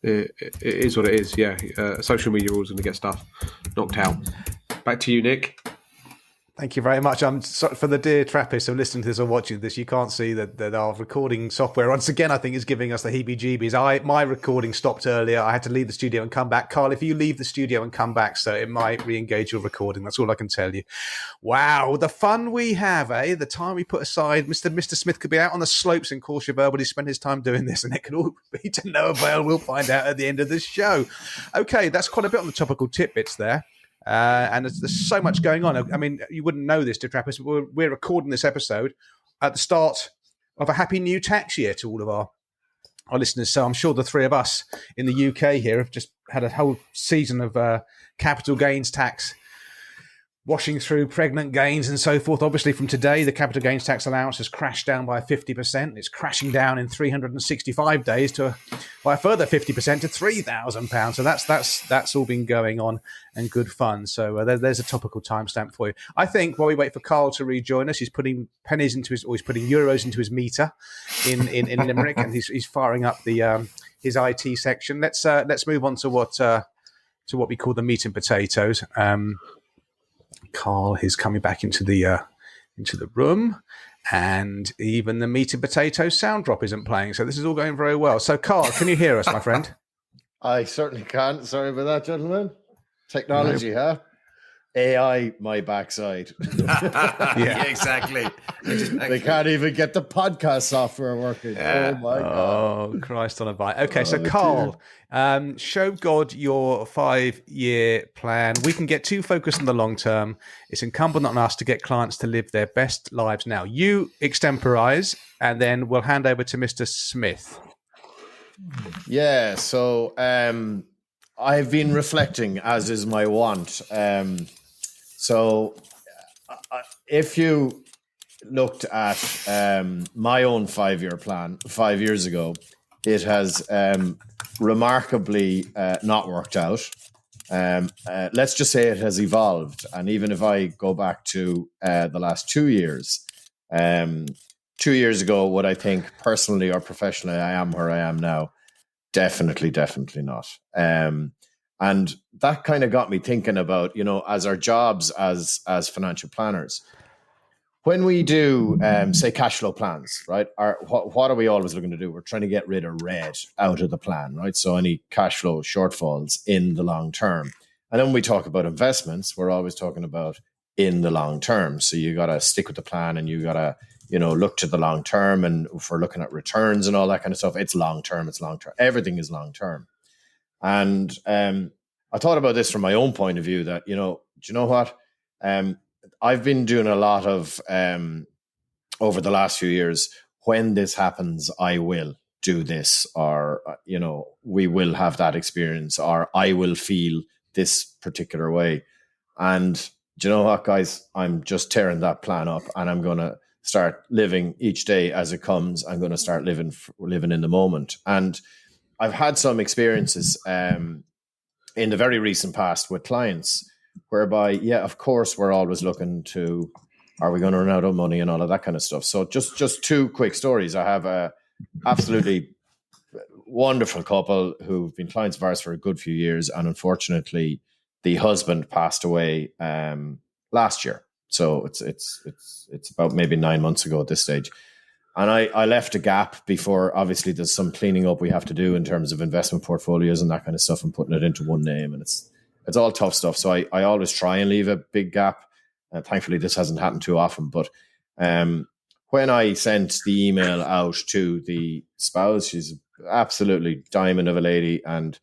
it is what it is. Social media rules going to get stuff knocked out. Back to you, Nick. Thank you very much. For the dear Trappists who are listening to this or watching this, you can't see that our recording software, once again, I think is giving us the heebie-jeebies. My recording stopped earlier. I had to leave the studio and come back. Carl, if you leave the studio and come back, so it might re-engage your recording. That's all I can tell you. Wow, the fun we have, eh? The time we put aside. Mr. Smith could be out on the slopes in Courchevel, but he spent his time doing this, and it could all be to no avail. We'll find out at the end of this show. Okay, that's quite a bit on the topical tidbits there. And there's so much going on. I mean, you wouldn't know this, dear Trappists, but we're recording this episode at the start of a happy new tax year to all of our listeners. So I'm sure the three of us in the UK here have just had a whole season of capital gains tax washing through pregnant gains and so forth. Obviously, from today, the capital gains tax allowance has crashed down by 50%. It's crashing down in 365 days by a further 50% to £3,000. So that's all been going on and good fun. So there's a topical timestamp for you. I think while we wait for Carl to rejoin us, he's putting he's putting euros into his meter in Limerick, and he's firing up his IT section. Let's move on to what we call the meat and potatoes. Carl is coming back into the room, and even the meat and potatoes sound drop isn't playing. So this is all going very well. So Carl, can you hear us, my friend? I certainly can. Sorry about that, gentlemen. Technology, huh? AI my backside. Yeah, exactly. They can't even get the podcast software working. Yeah. Oh my God. Oh, Christ on a bike. Okay, so Oh, Carl, show God your 5-year plan. We can get too focused on the long term. It's incumbent on us to get clients to live their best lives now. You extemporize, and then we'll hand over to Mr. Smith. Yeah, so I've been reflecting, as is my wont. So if you looked at my own 5-year plan 5 years ago, it has remarkably not worked out. Let's just say it has evolved. And even if I go back to the last 2 years, 2 years ago, would I think personally or professionally I am where I am now? Definitely not. And that kind of got me thinking about, as our jobs as financial planners, when we do, say, cash flow plans, right? What are we always looking to do? We're trying to get rid of red out of the plan, right? So any cash flow shortfalls in the long term. And then when we talk about investments, we're always talking about in the long term. So you got to stick with the plan, and you got to, look to the long term. And if we're looking at returns and all that kind of stuff, it's long term. Everything is long term. And I thought about this from my own point of view that, do you know what? I've been doing a lot of, over the last few years, when this happens, I will do this, or, we will have that experience, or I will feel this particular way. And do you know what, guys? I'm just tearing that plan up, and I'm going to start living each day as it comes. I'm going to start living in the moment. And I've had some experiences in the very recent past with clients whereby, yeah, of course, we're always looking to, are we going to run out of money and all of that kind of stuff. So just two quick stories. I have a absolutely wonderful couple who've been clients of ours for a good few years. And unfortunately, the husband passed away last year. So it's about maybe 9 months ago at this stage. And I left a gap before. Obviously, there's some cleaning up we have to do in terms of investment portfolios and that kind of stuff, and putting it into one name. And it's all tough stuff. So I always try and leave a big gap. Thankfully, this hasn't happened too often. But when I sent the email out to the spouse, she's absolutely diamond of a lady, and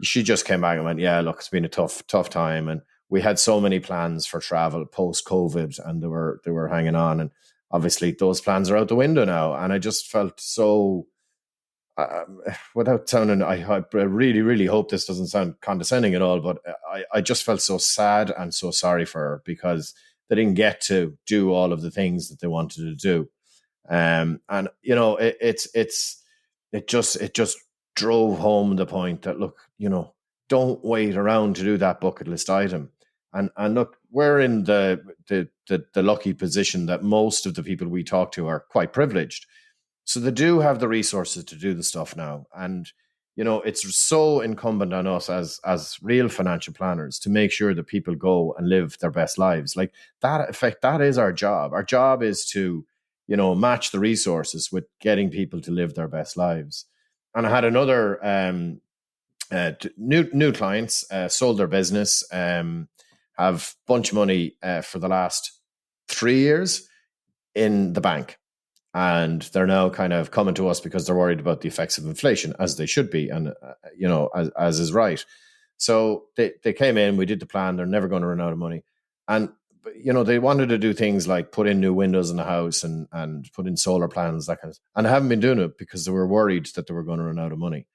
she just came back and went, "Yeah, look, it's been a tough time, and we had so many plans for travel post COVID, and they were hanging on, and obviously those plans are out the window now." And I just felt so, without sounding, I really, really hope this doesn't sound condescending at all, but I just felt so sad and so sorry for her, because they didn't get to do all of the things that they wanted to do. And it just drove home the point that, look, don't wait around to do that bucket list item. And look, we're in the lucky position that most of the people we talk to are quite privileged. So they do have the resources to do the stuff now. And, it's so incumbent on us as real financial planners to make sure that people go and live their best lives. Like that effect, that is our job. Our job is to, match the resources with getting people to live their best lives. And I had another new clients, sold their business, have a bunch of money for the last 3 years in the bank. And they're now kind of coming to us because they're worried about the effects of inflation, as they should be, and, as is right. So they came in, we did the plan, they're never going to run out of money. And, they wanted to do things like put in new windows in the house and put in solar plans, that kind of stuff. And I haven't been doing it because they were worried that they were going to run out of money.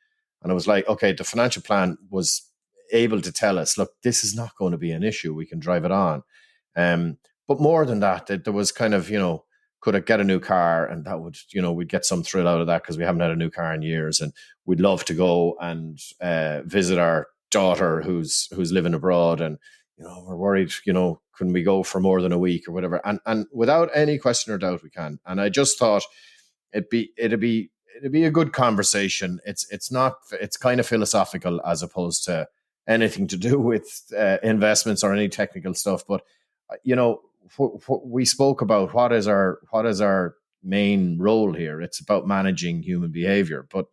And I was like, okay, the financial plan was able to tell us, look, this is not going to be an issue. We can drive it on. But more than that, there was kind of, could I get a new car? And that would, we'd get some thrill out of that because we haven't had a new car in years. And we'd love to go and visit our daughter who's living abroad. And, we're worried, can we go for more than a week or whatever? And without any question or doubt, we can. And I just thought it'd be a good conversation. It's kind of philosophical as opposed to anything to do with investments or any technical stuff. But, we spoke about what is our main role here. It's about managing human behavior, but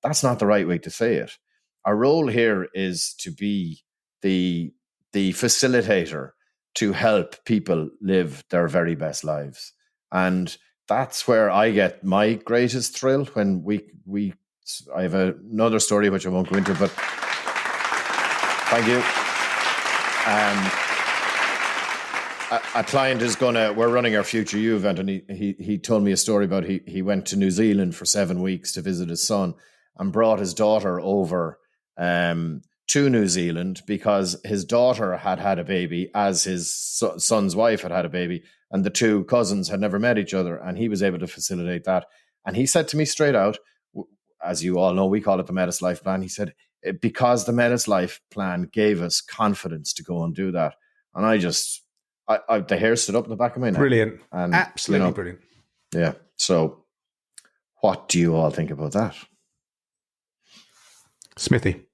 that's not the right way to say it. Our role here is to be the facilitator to help people live their very best lives. And that's where I get my greatest thrill when I have another story which I won't go into, but thank you. A client we're running our Future You event, and he told me a story about he went to New Zealand for 7 weeks to visit his son and brought his daughter over to New Zealand because his daughter had a baby as his son's wife had a baby, and the two cousins had never met each other, and he was able to facilitate that. And he said to me straight out, as you all know, we call it the Metis Life Plan. He said, because the Metis Life Plan gave us confidence to go and do that. And the hair stood up in the back of my neck. Brilliant. And, Absolutely brilliant. Yeah. So what do you all think about that? Smithy,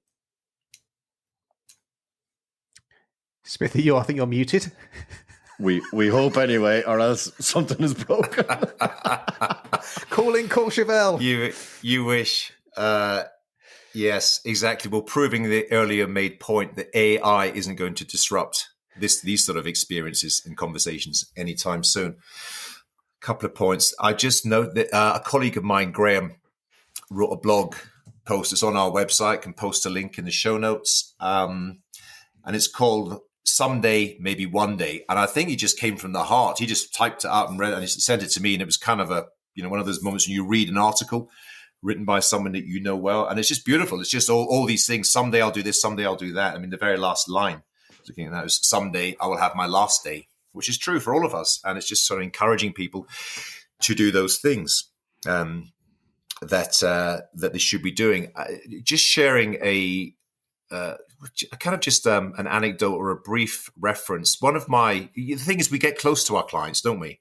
I think you're muted. We hope anyway, or else something is broken. Call Chevelle. You wish. Yes, exactly. Well, proving the earlier made point that AI isn't going to disrupt these sort of experiences and conversations anytime soon. A couple of points. I just note that a colleague of mine, Graham, wrote a blog post. It's on our website. Can post a link in the show notes. And it's called Someday, Maybe One Day. And I think he just came from the heart. He just typed it out and read it, and he sent it to me. And it was kind of one of those moments when you read an article written by someone that you know well. And it's just beautiful. It's just all these things. Someday I'll do this. Someday I'll do that. I mean, the very last line, looking at that, was someday I will have my last day, which is true for all of us. And it's just sort of encouraging people to do those things that they should be doing. Just sharing an anecdote or a brief reference. The thing is, we get close to our clients, don't we?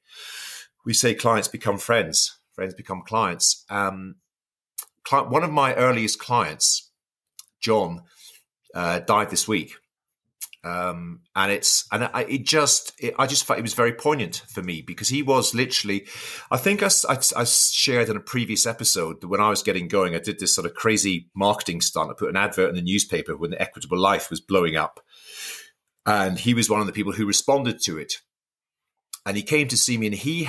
We say clients become friends, friends become clients. One of my earliest clients, John, died this week. I just felt it was very poignant for me because he was literally, I think I shared in a previous episode that when I was getting going, I did this sort of crazy marketing stunt. I put an advert in the newspaper when the Equitable Life was blowing up. And he was one of the people who responded to it. And he came to see me, and he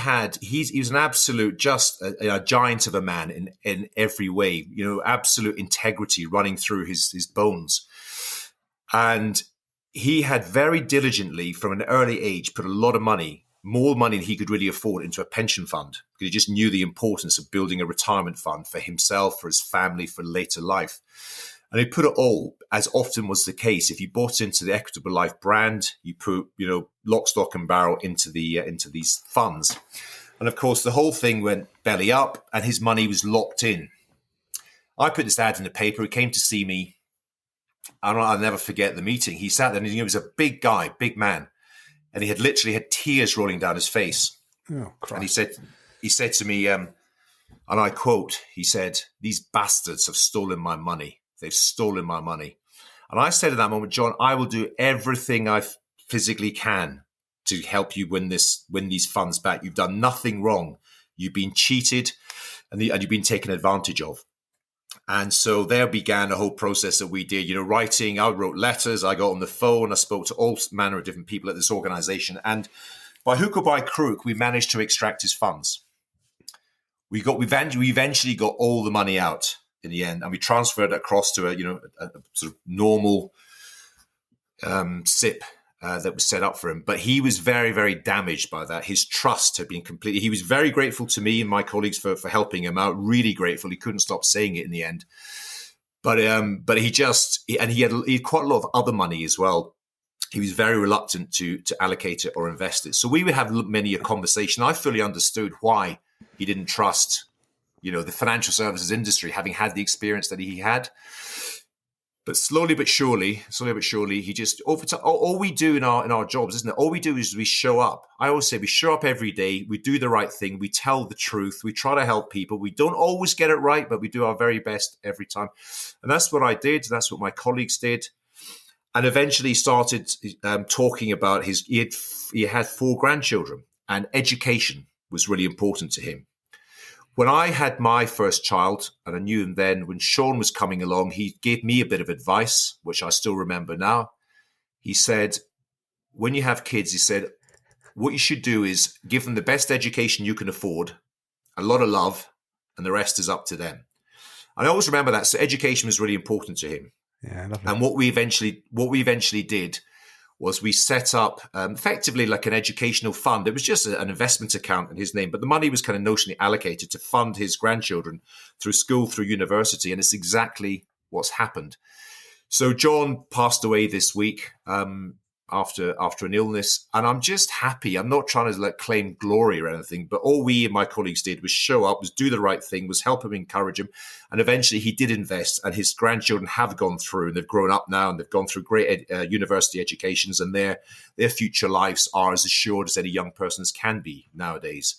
was an absolute, just a giant of a man in every way, absolute integrity running through his bones. And he had very diligently, from an early age, put a lot of money, more money than he could really afford, into a pension fund, because he just knew the importance of building a retirement fund for himself, for his family, for later life. And he put it all, as often was the case, if you bought into the Equitable Life brand, you put, lock, stock and barrel into these funds. And of course, the whole thing went belly up and his money was locked in. I put this ad in the paper. He came to see me. I'll never forget the meeting. He sat there, and he was a big guy, big man. And he had literally had tears rolling down his face. Oh, Christ. And he said to me, and I quote, he said, "These bastards have stolen my money. They've stolen my money." And I said at that moment, "John, I will do everything I physically can to help you win these funds back. You've done nothing wrong. You've been cheated and you've been taken advantage of." And so there began a whole process that we did, writing. I wrote letters. I got on the phone. I spoke to all manner of different people at this organization. And by hook or by crook, we managed to extract his funds. We eventually got all the money out in the end, and we transferred it across to a sort of normal SIP that was set up for him. But he was very, very damaged by that. His trust had been completely. He was very grateful to me and my colleagues for helping him out. Really grateful. He couldn't stop saying it in the end. But he had quite a lot of other money as well. He was very reluctant to allocate it or invest it. So we would have many a conversation. I fully understood why he didn't trust, the financial services industry, having had the experience that he had. But slowly but surely, he just, all we do in our jobs, isn't it? All we do is we show up. I always say we show up every day. We do the right thing. We tell the truth. We try to help people. We don't always get it right, but we do our very best every time. And that's what I did. That's what my colleagues did. And eventually started talking about he had 4 grandchildren, and education was really important to him. When I had my first child, and I knew him then, when Sean was coming along, he gave me a bit of advice, which I still remember now. He said, when you have kids, he said, what you should do is give them the best education you can afford, a lot of love, and the rest is up to them. And I always remember that. So education was really important to him. Yeah, lovely. And what we eventually did was we set up effectively like an educational fund. It was just an investment account in his name, but the money was kind of notionally allocated to fund his grandchildren through school, through university, and it's exactly what's happened. So John passed away this week after an illness, and I'm just happy. I'm not trying to claim glory or anything, but all we and my colleagues did was show up, was do the right thing, was help him, encourage him, and eventually he did invest, and his grandchildren have gone through, and they've grown up now, and they've gone through great university educations, and their future lives are as assured as any young person's can be nowadays.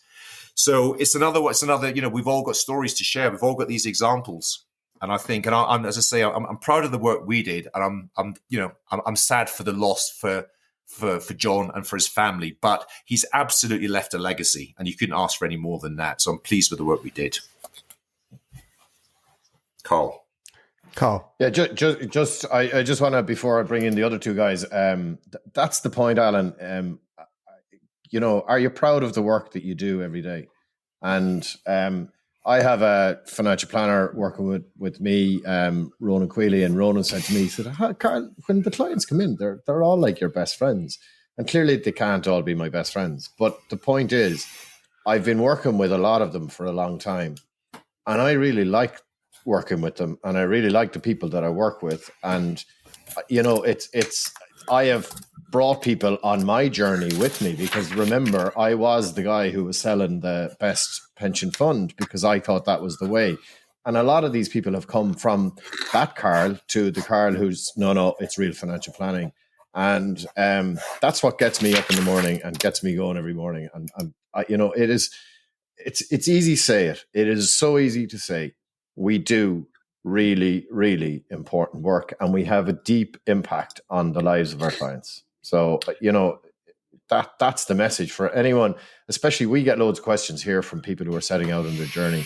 So it's another, we've all got stories to share. We've all got these examples. And I think, and I'm, as I say, I'm proud of the work we did, and I'm sad for the loss for John and for his family. But he's absolutely left a legacy, and you couldn't ask for any more than that. So I'm pleased with the work we did. Carl, yeah, I just want to, before I bring in the other two guys, that's the point, Alan. Are you proud of the work that you do every day? And I have a financial planner working with me, Ronan Quealy, and Ronan said to me, he said, Carl, when the clients come in, they're all like your best friends. And clearly they can't all be my best friends. But the point is, I've been working with a lot of them for a long time. And I really like working with them. And I really like the people that I work with. And, I have brought people on my journey with me, because remember, I was the guy who was selling the best pension fund because I thought that was the way. And a lot of these people have come from that Carl to the Carl who's, no, it's real financial planning. And that's what gets me up in the morning and gets me going every morning. And it's easy to say it. It is so easy to say. We do really, really important work, and we have a deep impact on the lives of our clients. So, that's the message for anyone, especially we get loads of questions here from people who are setting out on their journey.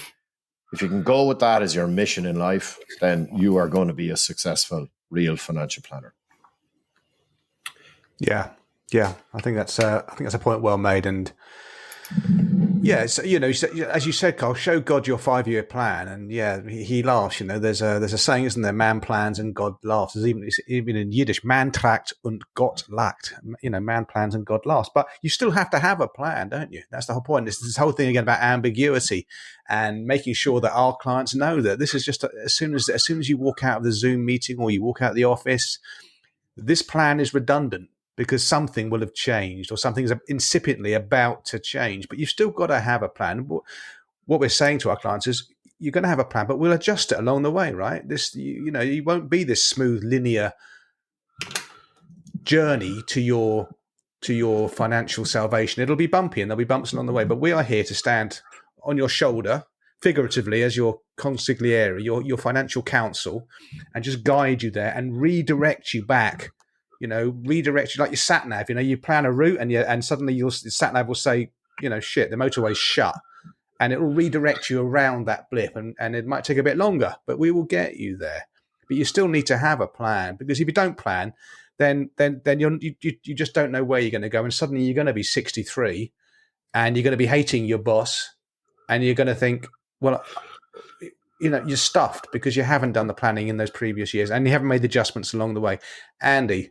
If you can go with that as your mission in life, then you are going to be a successful, real financial planner. Yeah. I think that's a point well made. And yeah, so, as you said, Carl, show God your 5-year plan, and he laughs. There's a saying, isn't there? Man plans and God laughs. There's even in Yiddish, man tragt und Gott lacht. Man plans and God laughs. But you still have to have a plan, don't you? That's the whole point. This whole thing again about ambiguity and making sure that our clients know that this is just as soon as you walk out of the Zoom meeting or you walk out of the office, this plan is redundant, because something will have changed or something's incipiently about to change. But you've still got to have a plan. What we're saying to our clients is, you're going to have a plan, but we'll adjust it along the way, right? You won't be this smooth, linear journey to your financial salvation. It'll be bumpy, and there'll be bumps along the way. But we are here to stand on your shoulder, figuratively, as your consigliere, your financial counsel, and just guide you there and redirect you back. Redirect you like your sat nav. You plan a route, and suddenly your sat nav will say, shit, the motorway's shut, and it will redirect you around that blip, and it might take a bit longer, but we will get you there. But you still need to have a plan, because if you don't plan, then you just don't know where you're going to go, and suddenly you're going to be 63, and you're going to be hating your boss, and you're going to think, well, you're stuffed because you haven't done the planning in those previous years, and you haven't made the adjustments along the way. Andy.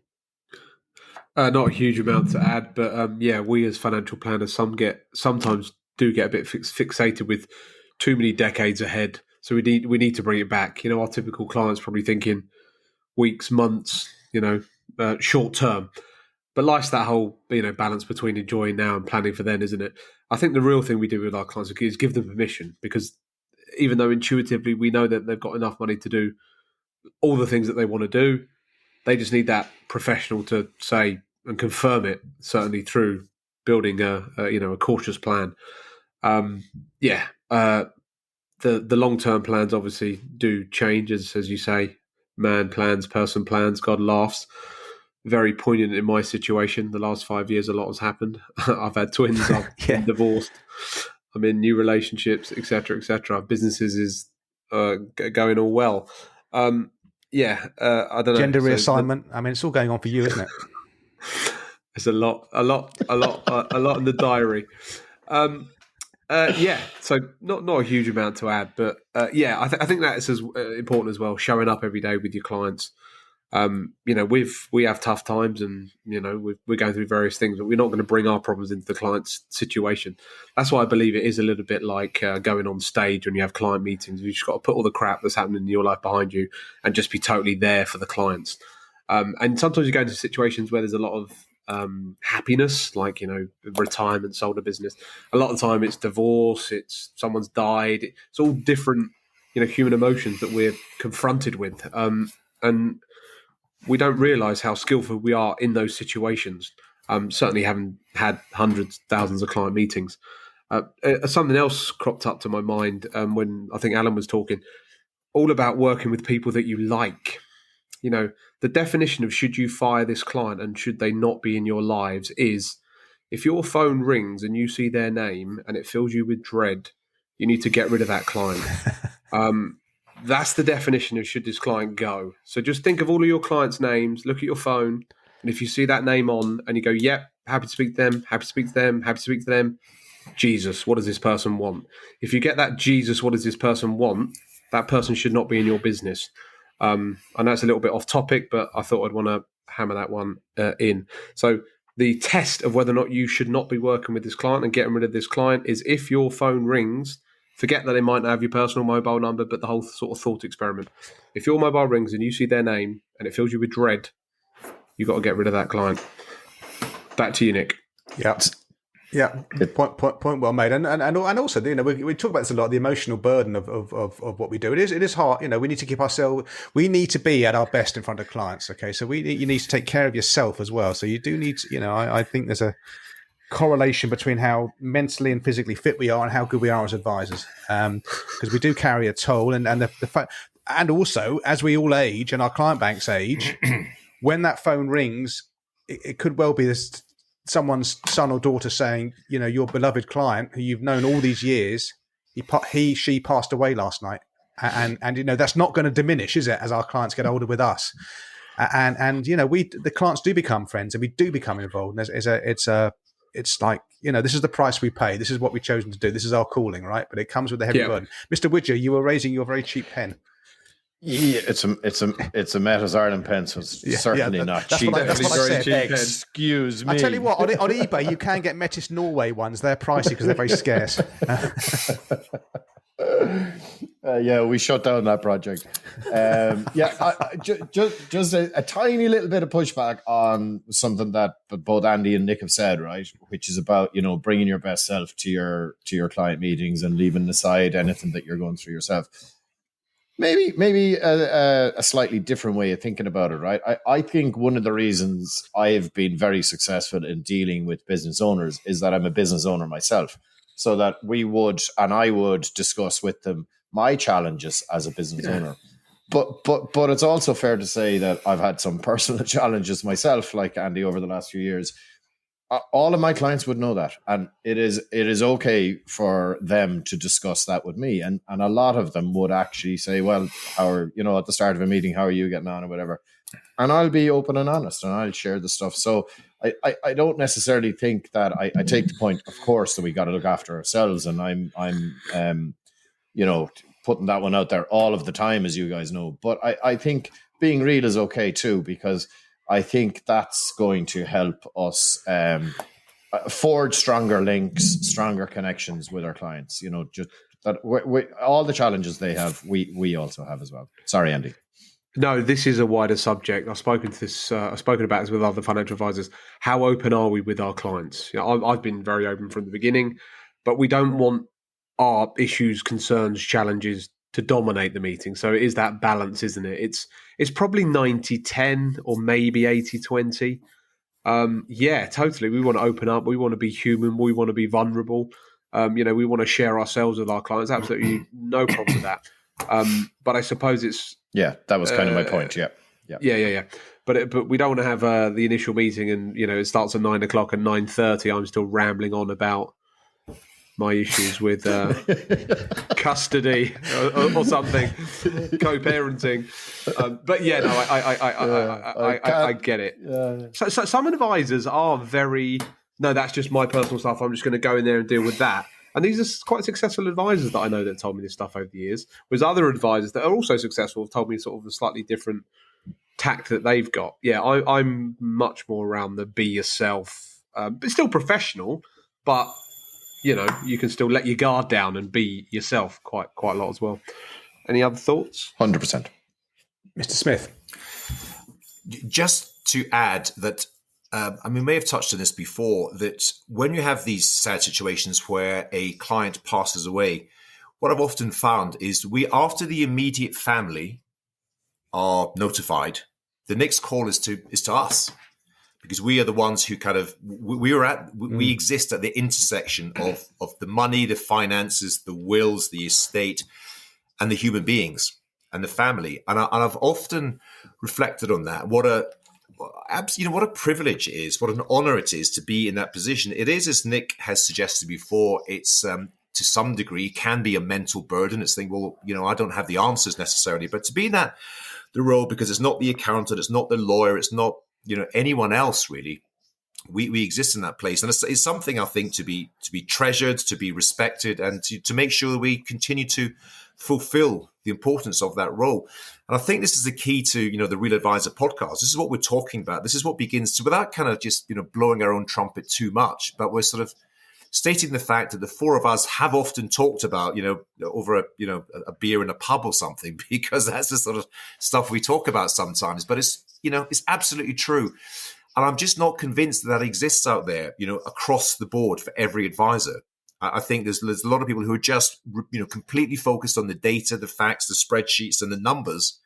Not a huge amount to add, but we as financial planners sometimes do get a bit fixated with too many decades ahead. So we need to bring it back. Our typical client's probably thinking weeks, months, short term. But life's that whole balance between enjoying now and planning for then, isn't it? I think the real thing we do with our clients is give them permission, because even though intuitively we know that they've got enough money to do all the things that they want to do, they just need that professional to say and confirm it, certainly through building a cautious plan. The long-term plans obviously do change, as you say. Man plans, person plans, God laughs. Very poignant in my situation. The last 5 years, a lot has happened. I've had twins, I've been divorced, I'm in new relationships, etc., etc. Businesses is going all well. I don't know. Gender reassignment. It's all going on for you, isn't it? It's a lot in the diary. So not a huge amount to add, but I think that is as important as well. Showing up every day with your clients. We have tough times, and we're going through various things, but we're not going to bring our problems into the client's situation. That's why I believe it is a little bit like going on stage when you have client meetings. You just got to put all the crap that's happening in your life behind you and just be totally there for the clients. And sometimes you go into situations where there's a lot of happiness, like retirement, sold a business. A lot of the time it's divorce, it's someone's died. It's all different human emotions that we're confronted with, and we don't realize how skillful we are in those situations. Certainly having had hundreds, thousands of client meetings. Something else cropped up to my mind when I think Alan was talking, all about working with people that you like. The definition of should you fire this client and should they not be in your lives is if your phone rings and you see their name and it fills you with dread, you need to get rid of that client. That's the definition of should this client go. So just think of all of your clients' names, look at your phone, and if you see that name on and you go, yep, happy to speak to them, happy to speak to them, happy to speak to them, Jesus, what does this person want? If you get that Jesus, what does this person want, that person should not be in your business. I know it's a little bit off topic, but I thought I'd want to hammer that one in. So the test of whether or not you should not be working with this client and getting rid of this client is if your phone rings, forget that they might not have your personal mobile number, but the whole sort of thought experiment. If your mobile rings and you see their name and it fills you with dread, you've got to get rid of that client. Back to you, Nick. Yeah, point well made, and also we talk about this a lot. The emotional burden of what we do. It is hard. We need to keep ourselves. We need to be at our best in front of clients. Okay, so you need to take care of yourself as well. So you do need. I think there's a correlation between how mentally and physically fit we are and how good we are as advisors, because we do carry a toll, and the fact, and also as we all age and our client banks age, when that phone rings, it could well be this. Someone's son or daughter saying, your beloved client who you've known all these years, she passed away last night, and that's not going to diminish, is it? As our clients get older with us, and the clients do become friends and we do become involved. And it's like this is the price we pay. This is what we've chosen to do. This is our calling, right? But it comes with a heavy burden. Mr. Widger, you were raising your very cheap pen. Yeah, it's a Metas Ireland pen, so it's certainly not cheap. That's what I said. Excuse me. I tell you what, on eBay you can get Metis Norway ones. They're pricey because they're very scarce. We shut down that project. Just a tiny little bit of pushback on something that both Andy and Nick have said, right? Which is about bringing your best self to your client meetings and leaving aside anything that you're going through yourself. Maybe a slightly different way of thinking about it, right? I think one of the reasons I've been very successful in dealing with business owners is that I'm a business owner myself, so that I would discuss with them my challenges as a business owner. But it's also fair to say that I've had some personal challenges myself, like Andy, over the last few years. All of my clients would know that, and it is okay for them to discuss that with me, and a lot of them would actually say, well, how are at the start of a meeting, how are you getting on or whatever, and I'll be open and honest and I'll share the stuff. So I don't necessarily think that I take the point, of course, that we got to look after ourselves, and I'm putting that one out there all of the time, as you guys know, but I think being real is okay too, because I think that's going to help us forge stronger links, stronger connections with our clients. Just that all the challenges they have, we also have as well. Sorry, Andy. No, this is a wider subject. I've spoken about this with other financial advisors. How open are we with our clients? I've been very open from the beginning, but we don't want our issues, concerns, challenges to dominate the meeting. So it is that balance, isn't it? It's probably 90-10 or maybe 80-20. Totally. We want to open up. We want to be human. We want to be vulnerable. We want to share ourselves with our clients. Absolutely no problem with that. But I suppose it's... Yeah, that was kind of my point. Yeah. But we don't want to have the initial meeting and, it starts at 9:00 and 9:30. I'm still rambling on about my issues with custody or something, co-parenting. But yeah, no, I get it. So some advisors are very, no, that's just my personal stuff. I'm just going to go in there and deal with that. And these are quite successful advisors that I know that told me this stuff over the years. Whereas other advisors that are also successful have told me sort of a slightly different tact that they've got. Yeah, I'm much more around the be yourself, but still professional. But you can still let your guard down and be yourself quite a lot as well. Any other thoughts? 100%. Mr. Smith. Just to add that, we may have touched on this before, that when you have these sad situations where a client passes away, what I've often found is after the immediate family are notified, the next call is to us, because we are the ones who we exist at the intersection of the money, the finances, the wills, the estate, and the human beings and the family. And I've often reflected on that. What a privilege it is, what an honor it is to be in that position. It is, as Nick has suggested before, it's to some degree can be a mental burden. It's thinking, well, I don't have the answers necessarily, but to be in the role, because it's not the accountant, it's not the lawyer, it's not anyone else really. We exist in that place, and it's something I think to be treasured, to be respected, and to make sure that we continue to fulfill the importance of that role. And I think this is the key to the Real Advisor podcast. This is what we're talking about. This is what begins to, without kind of just blowing our own trumpet too much, but we're sort of stating the fact that the four of us have often talked about, over a beer in a pub or something, because that's the sort of stuff we talk about sometimes. But it's absolutely true. And I'm just not convinced that exists out there, across the board for every advisor. I think there's a lot of people who are just, completely focused on the data, the facts, the spreadsheets, and the numbers,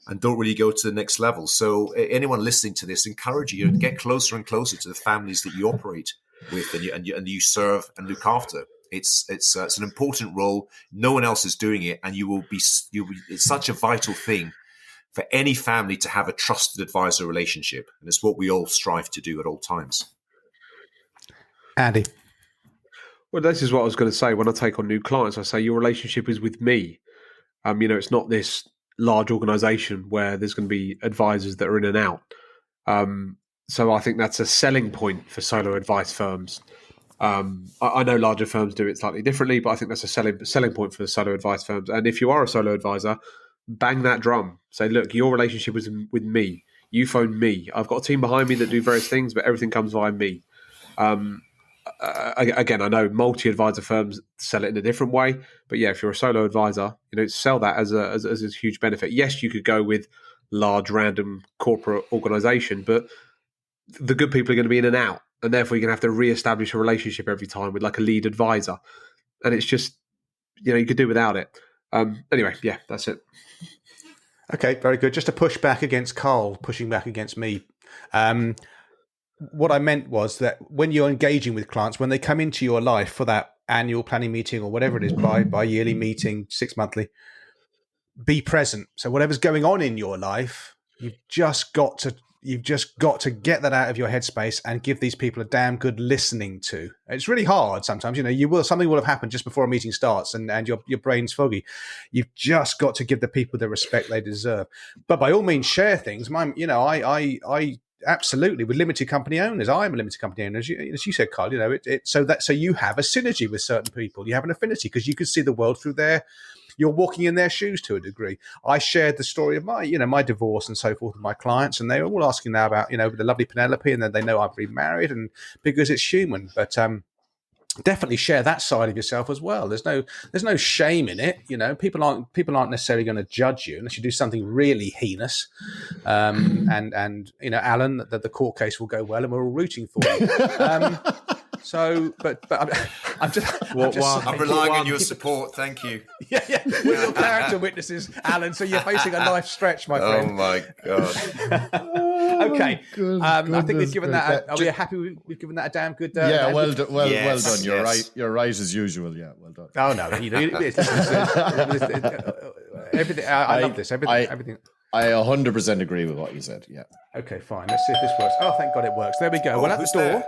and don't really go to the next level. So anyone listening to this, encourage you to get closer and closer to the families that you operate with and you serve and look after. It's an important role. No one else is doing it, and it's such a vital thing for any family to have a trusted advisor relationship, and it's what we all strive to do at all times. Andy. Well, this is what I was going to say. When I take on new clients, I say your relationship is with me. It's not this large organization where there's going to be advisors that are in and out. So I think that's a selling point for solo advice firms. I know larger firms do it slightly differently, but I think that's a selling point for the solo advice firms. And if you are a solo advisor, bang that drum. Say, look, your relationship is with me. You phone me. I've got a team behind me that do various things, but everything comes via me. Again, I know multi-advisor firms sell it in a different way, but yeah, if you're a solo advisor, sell that as a huge benefit. Yes, you could go with large random corporate organization, but the good people are going to be in and out, and therefore you're going to have to re-establish a relationship every time with like a lead advisor, and it's just you could do without it. Anyway, yeah, that's it. Okay, very good. Just to push back against Carl, pushing back against me. What I meant was that when you're engaging with clients, when they come into your life for that annual planning meeting or whatever it is, bi-yearly meeting, 6 monthly, be present. So whatever's going on in your life, you've just got to get that out of your headspace and give these people a damn good listening to. It's really hard sometimes. Something will have happened just before a meeting starts and your brain's foggy. You've just got to give the people the respect they deserve. But by all means, share things. I absolutely, with limited company owners, I'm a limited company owner, as you said, Carl. So you have a synergy with certain people. You have an affinity because you can see the world through you're walking in their shoes to a degree. I shared the story of my divorce and so forth with my clients, and they were all asking now about the lovely Penelope, and then they know I've remarried, and because it's human. But definitely share that side of yourself as well. There's no shame in it. People aren't necessarily going to judge you unless you do something really heinous. And Alan, that the court case will go well, and we're all rooting for you. But I'm relying on your support. Thank you. Yeah. We're your character witnesses, Alan. So you're facing a life stretch, my friend. Oh my god. Okay. I think we've given that. Are we happy? We've given that a damn good. Well done. You're right. You're right as usual. Yeah, well done. Oh no, everything. I love this. Everything. I 100% agree with what you said. Yeah. Okay, fine. Let's see if this works. Oh, thank God it works. There we go. Well, at the door.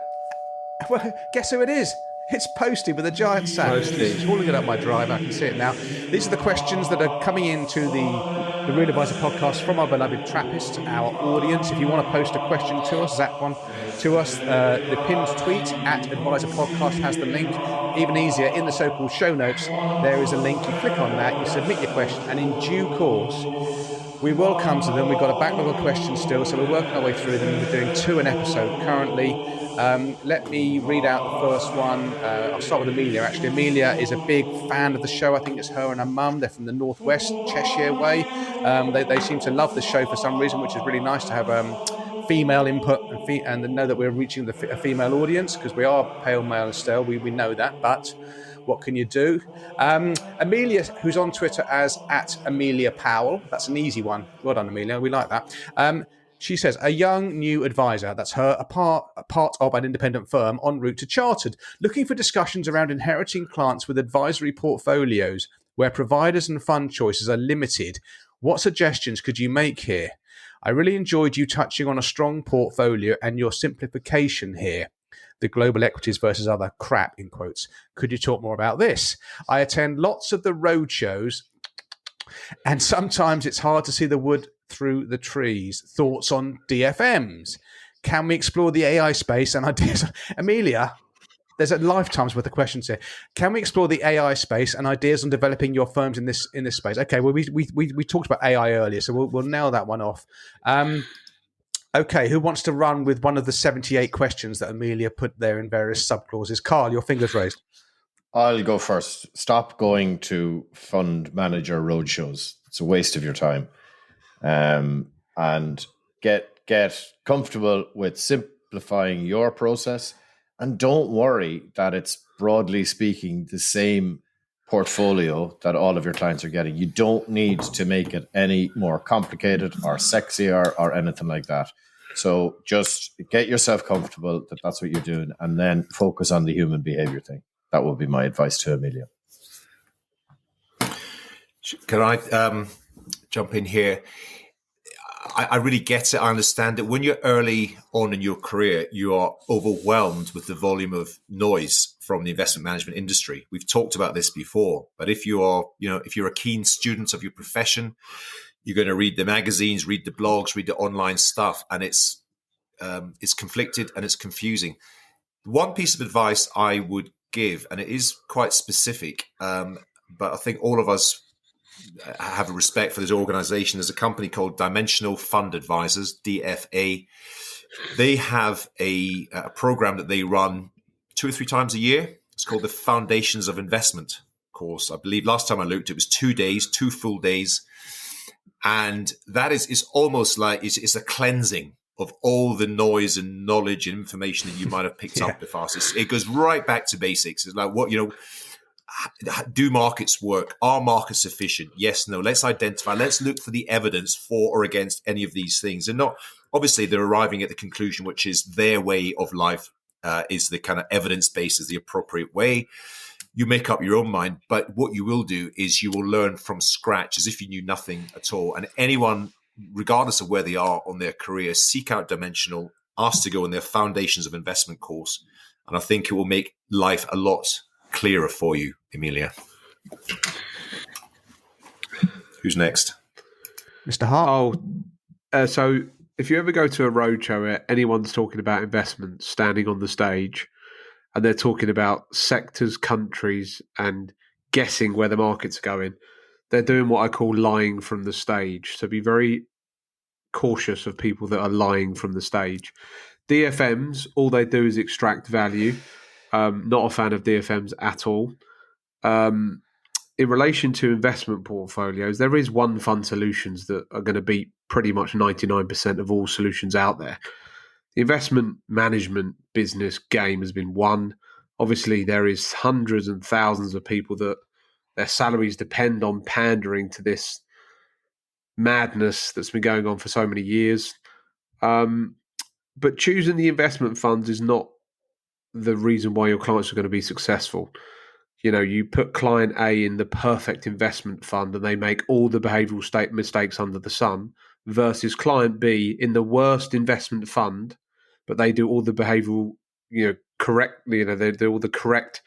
Well, guess who it is? It's posted with a giant sack. It's hauling it up my drive. I can see it now. These are the questions that are coming into the Real Advisor podcast from our beloved Trappists, our audience. If you want to post a question to us, zap one to us. The pinned tweet at Advisor Podcast has the link. Even easier, in the so-called show notes, there is a link. You click on that, you submit your question, and in due course, we will come to them. We've got a backlog of questions still, so we're working our way through them. We're doing 2 an episode currently. Let me read out the first one. I'll start with Amelia, actually. Amelia is a big fan of the show. I think it's her and her mum. They're from the northwest, Cheshire way. They seem to love the show for some reason, which is really nice to have female input and know that we're reaching a female audience, because we are pale male still. We know that, but what can you do? Amelia, who's on Twitter as @Amelia Powell. That's an easy one. Well done, Amelia. We like that. She says, a young new advisor, that's her, a part of an independent firm en route to chartered, looking for discussions around inheriting clients with advisory portfolios where providers and fund choices are limited. What suggestions could you make here? I really enjoyed you touching on a strong portfolio and your simplification here. The global equities versus other crap, in quotes. Could you talk more about this? I attend lots of the road shows, and sometimes it's hard to see the wood through the trees. Thoughts on DFMs? Can we explore the AI space and ideas? Amelia, there's a lifetime's worth of questions here. Can we explore the AI space and ideas on developing your firms in this space? Okay, well, we talked about AI earlier, so we'll nail that one off. Okay, who wants to run with one of the 78 questions that Amelia put there in various subclauses? Carl, your finger's raised. I'll go first. Stop going to fund manager roadshows. It's a waste of your time. And get comfortable with simplifying your process. And don't worry that it's, broadly speaking, the same portfolio that all of your clients are getting. You don't need to make it any more complicated or sexier or anything like that. So just get yourself comfortable that that's what you're doing, and then focus on the human behavior thing. That would be my advice to Amelia. Can I jump in here? I really get it. I understand it. When you're early on in your career, you are overwhelmed with the volume of noise from the investment management industry. We've talked about this before, but if you're a keen student of your profession, you're going to read the magazines, read the blogs, read the online stuff, and it's conflicted and it's confusing. One piece of advice I would give, and it is quite specific, but I think all of us have a respect for this organization. There's a company called Dimensional Fund Advisors, DFA. They have a program that they run 2 or 3 times a year. It's called the Foundations of Investment course. I believe last time I looked, it was 2 days, 2 full days. And that is almost like it's a cleansing of all the noise and knowledge and information that you might have picked up before. It goes right back to basics. It's like, do markets work? Are markets efficient? Yes, no. Let's identify. Let's look for the evidence for or against any of these things. And not, obviously, they're arriving at the conclusion, which is their way of life is the kind of evidence-based, is the appropriate way. You make up your own mind. But what you will do is you will learn from scratch as if you knew nothing at all. And anyone, regardless of where they are on their career, seek out Dimensional, ask to go in their Foundations of Investment course. And I think it will make life a lot clearer for you, Amelia. Who's next? Mr. Hart. So if you ever go to a roadshow where anyone's talking about investments standing on the stage and they're talking about sectors, countries, and guessing where the market's going, they're doing what I call lying from the stage. So be very cautious of people that are lying from the stage. DFMs, all they do is extract value. Not a fan of DFMs at all. In relation to investment portfolios, there is one fund solutions that are going to beat pretty much 99% of all solutions out there. The investment management business game has been won. Obviously, there is hundreds and thousands of people that their salaries depend on pandering to this madness that's been going on for so many years. But choosing the investment funds is not the reason why your clients are going to be successful. You put client A in the perfect investment fund and they make all the behavioral mistakes under the sun, versus client B in the worst investment fund, but they do all the behavioral, correctly, they do all the correct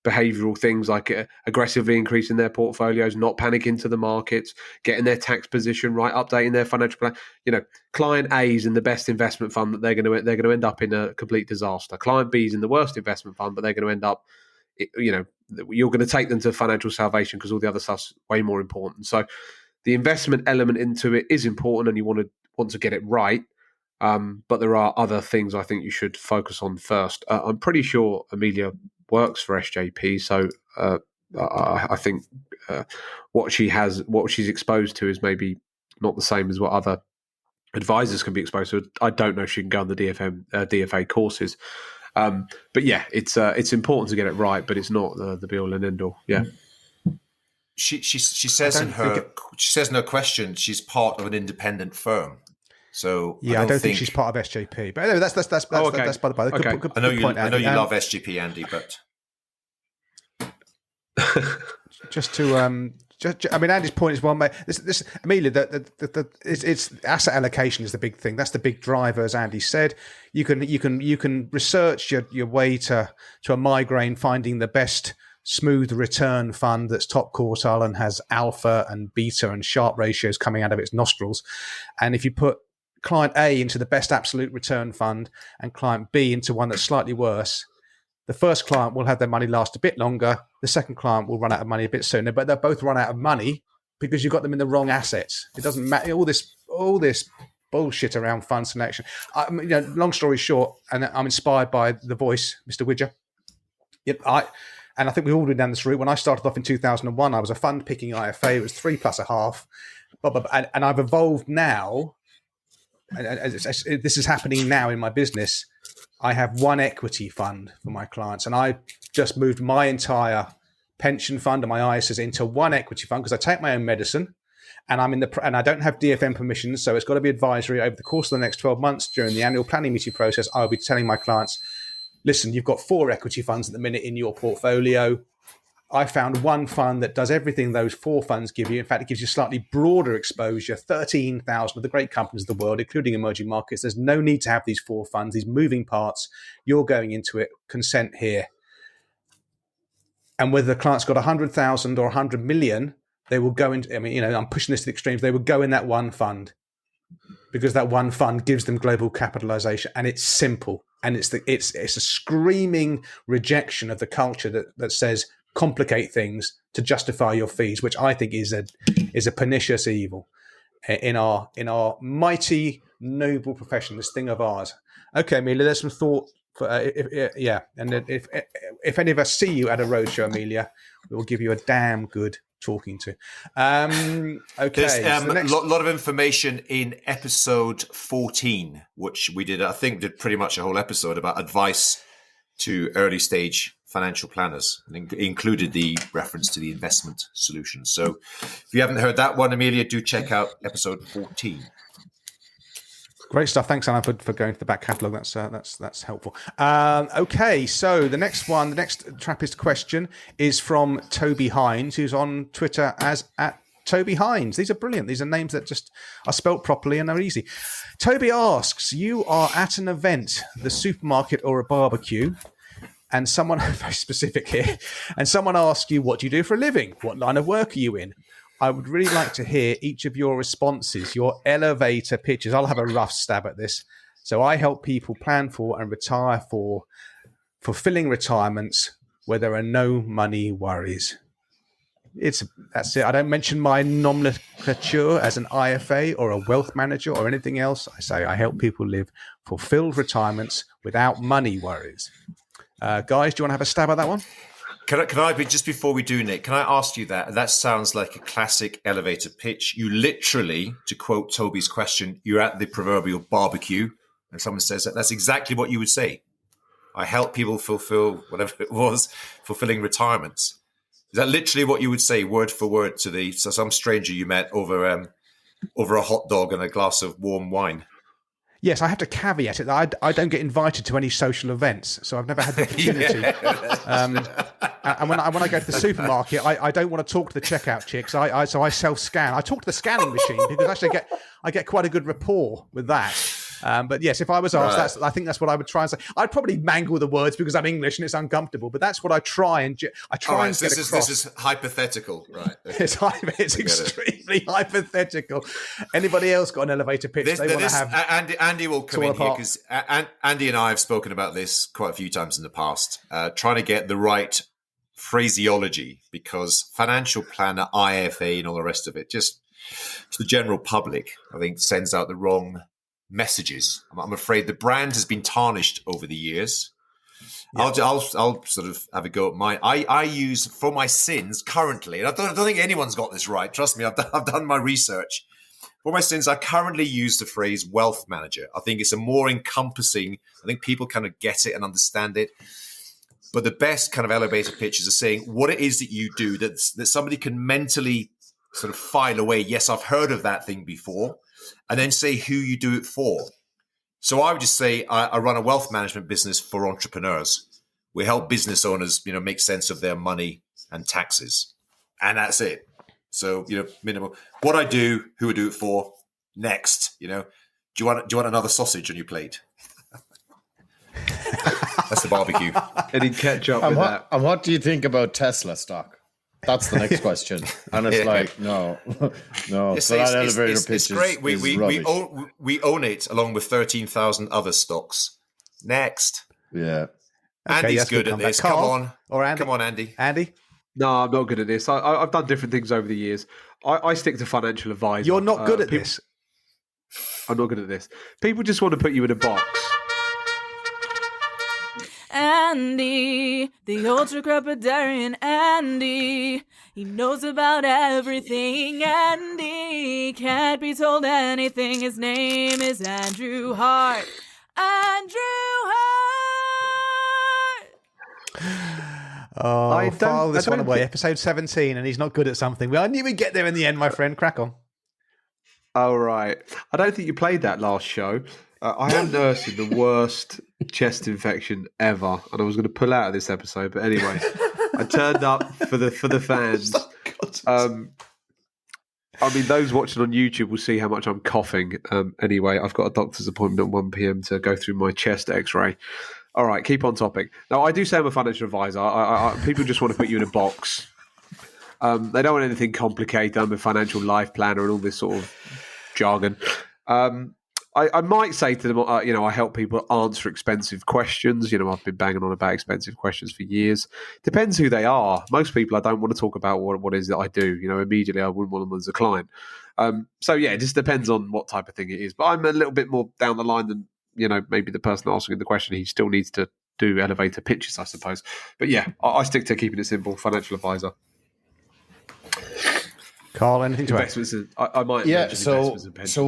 behavioural things like aggressively increasing their portfolios, not panicking to the markets, getting their tax position right, updating their financial plan. Client A is in the best investment fund, that they're going to end up in a complete disaster. Client B is in the worst investment fund, but they're going to end up, you're going to take them to financial salvation because all the other stuff's way more important. So the investment element into it is important, and you want to get it right. But there are other things I think you should focus on first. I'm pretty sure Amelia works for SJP, so I think what she's exposed to is maybe not the same as what other advisors can be exposed to. I don't know if she can go on the DFA courses, but yeah, it's important to get it right, but it's not the be all and end all. Yeah. She says in her question she's part of an independent firm. So I don't think she's part of SJP. But anyway, that's okay. That's by the by. Okay. Good I know you point, Andy. love SJP, Andy, but just to Andy's point is one. This Amelia, it's asset allocation is the big thing. That's the big driver, as Andy said. You can research your way to a migraine, finding the best smooth return fund that's top quartile and has alpha and beta and Sharpe ratios coming out of its nostrils. And if you put client A into the best absolute return fund and client B into one that's slightly worse, the first client will have their money last a bit longer. The second client will run out of money a bit sooner, but they'll both run out of money because you've got them in the wrong assets. It doesn't matter. All this bullshit around fund selection. Long story short, and I'm inspired by the voice, Mr. Widger. And I think we've all been down this route. When I started off in 2001, I was a fund picking IFA. It was 3 plus a half. And I've evolved now. And this is happening now in my business. I have one equity fund for my clients. And I just moved my entire pension fund and my ISAs into one equity fund because I take my own medicine. And and I don't have DFM permissions. So it's got to be advisory. Over the course of the next 12 months during the annual planning meeting process, I'll be telling my clients, listen, you've got 4 equity funds at the minute in your portfolio. I found one fund that does everything those 4 funds give you. In fact, it gives you slightly broader exposure, 13,000 of the great companies of the world, including emerging markets. There's no need to have these 4 funds, these moving parts. You're going into it, consent here. And whether the client's got 100,000 or 100 million, they will go into, I'm pushing this to the extremes, they will go in that one fund because that one fund gives them global capitalization, and it's simple. And it's a screaming rejection of the culture that says complicate things to justify your fees, which I think is a pernicious evil in our mighty noble profession, this thing of ours. Okay, Amelia, there's some thought. And if any of us see you at a roadshow, Amelia, we will give you a damn good talking to. Okay, there's a lot of information in episode 14, which we did pretty much a whole episode about advice to early stage financial planners, and included the reference to the investment solution. So if you haven't heard that one, Amelia, do check out episode 14. Great stuff. Thanks, Anna, for going to the back catalogue. That's helpful. Okay, so the next Trappist question is from Toby Hines, who's on Twitter as @Toby Hines. These are brilliant. These are names that just are spelt properly and are easy. Toby asks, you are at an event, the supermarket or a barbecue, and someone, very specific here, and someone asks you, what do you do for a living? What line of work are you in? I would really like to hear each of your responses, your elevator pitches. I'll have a rough stab at this. So I help people plan for and retire for fulfilling retirements where there are no money worries. That's it. I don't mention my nomenclature as an IFA or a wealth manager or anything else. I say I help people live fulfilled retirements without money worries. Guys, do you want to have a stab at that one? Can I be, just before we do, Nick, can I ask you that? That sounds like a classic elevator pitch. You literally, to quote Toby's question, you're at the proverbial barbecue and someone says that's exactly what you would say. I help people fulfill whatever it was, fulfilling retirements. Is that literally what you would say, word for word, to some stranger you met over a hot dog and a glass of warm wine? Yes, I have to caveat it that I don't get invited to any social events, so I've never had the opportunity. And when I go to the supermarket, I don't want to talk to the checkout chicks. So I self-scan. I talk to the scanning machine because actually I get quite a good rapport with that. But yes, if I was asked, I think that's what I would try and say. I'd probably mangle the words because I'm English and it's uncomfortable, but that's what I try and get across. This is hypothetical, right? Okay. It's extremely hypothetical. Anybody else got an elevator pitch they want to have? Andy will come in here because Andy and I have spoken about this quite a few times in the past, trying to get the right phraseology, because financial planner, IFA, and all the rest of it, just to the general public, I think sends out the wrong messages. I'm afraid the brand has been tarnished over the years. Yeah. I'll sort of have a go at mine. I use for my sins currently, and I don't think anyone's got this right. Trust me, I've done my research. For my sins, I currently use the phrase wealth manager. I think it's a more encompassing. I think people kind of get it and understand it. But the best kind of elevator pitches are saying what it is that you do that somebody can mentally sort of file away. Yes, I've heard of that thing before, and then say who you do it for. So I would just say I run a wealth management business for entrepreneurs. We help business owners, make sense of their money and taxes, and that's it. So minimal. What I do, who I do it for. Next, do you want another sausage on your plate? That's the barbecue. Any ketchup with that? And what do you think about Tesla stock? That's the next question. And it's like, no. So that elevator pitch it's great. We own it along with 13,000 other stocks. Next. Yeah. Andy's good at this. Carl, Come on, Andy. Andy? No, I'm not good at this. I've done different things over the years. I stick to financial advisor. You're not good at this. I'm not good at this. People just want to put you in a box. Andy, the ultra crepidarian Andy. He knows about everything. Andy can't be told anything. His name is Andrew Hart. Andrew Hart. Oh, file this one away. Episode 17, and he's not good at something. I knew we'd get there in the end, my friend. Crack on. Oh, right. I don't think you played that last show. I am nursing the worst chest infection ever, and I was going to pull out of this episode, but anyway, I turned up for the fans. I mean, those watching on YouTube will see how much I'm coughing. Anyway, I've got a doctor's appointment at 1 p.m. to go through my chest X-ray. All right, keep on topic. Now, I do say I'm a financial advisor. People just want to put you in a box. They don't want anything complicated. I'm a financial life planner and all this sort of jargon. I might say to them, I help people answer expensive questions. I've been banging on about expensive questions for years. Depends who they are. Most people, I don't want to talk about what it is that I do. Immediately I wouldn't want them as a client. So yeah, it just depends on what type of thing it is. But I'm a little bit more down the line than, maybe the person asking the question. He still needs to do elevator pitches, I suppose. But yeah, I stick to keeping it simple. Financial advisor. Carl, anything to add? I might. Yeah. So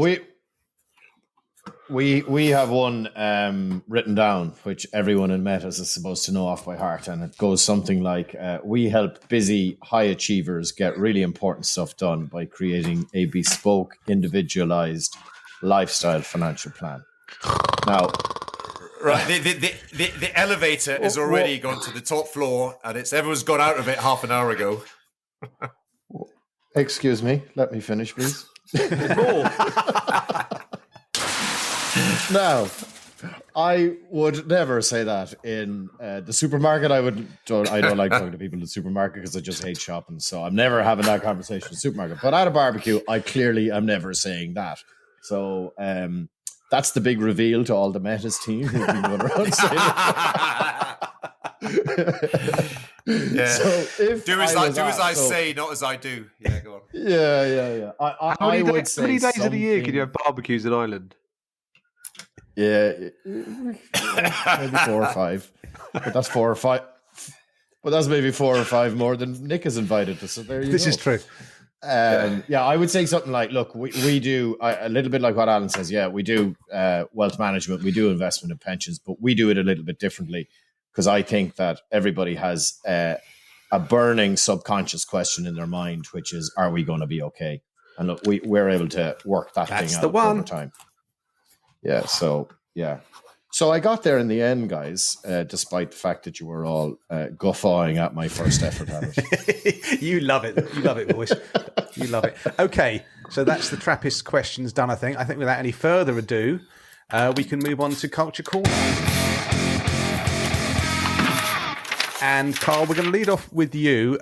we have one written down, which everyone in Metas is supposed to know off by heart, and it goes something like, we help busy high achievers get really important stuff done by creating a bespoke, individualized lifestyle financial plan. Now, right, the elevator has already gone to the top floor, and everyone's got out of it half an hour ago. Excuse me, let me finish, please. Now, I would never say that in the supermarket. I don't like talking to people in the supermarket because I just hate shopping. So I'm never having that conversation in the supermarket. But at a barbecue, I clearly am never saying that. So that's the big reveal to all the Metas team who've been going around saying that. Yeah. So do as I say, not as I do. Yeah, go on. Yeah. I would say how many days of the year can you have barbecues in Ireland? Yeah, maybe 4 or 5. But that's 4 or 5. But that's maybe 4 or 5 more than Nick has invited us. So there you go. This is true. Yeah, I would say something like, look, we do a little bit like what Alan says. Yeah, we do wealth management, we do investment in pensions, but we do it a little bit differently because I think that everybody has a burning subconscious question in their mind, which is, are we going to be okay? And look, we're able to work that thing out over time. Yeah, so I got there in the end, guys, despite the fact that you were all guffawing at my first effort at it. You love it, boys. You love it. Okay, so that's the Trappist questions done, I think. Without any further ado, we can move on to Culture Corner. And Carl, we're going to lead off with you.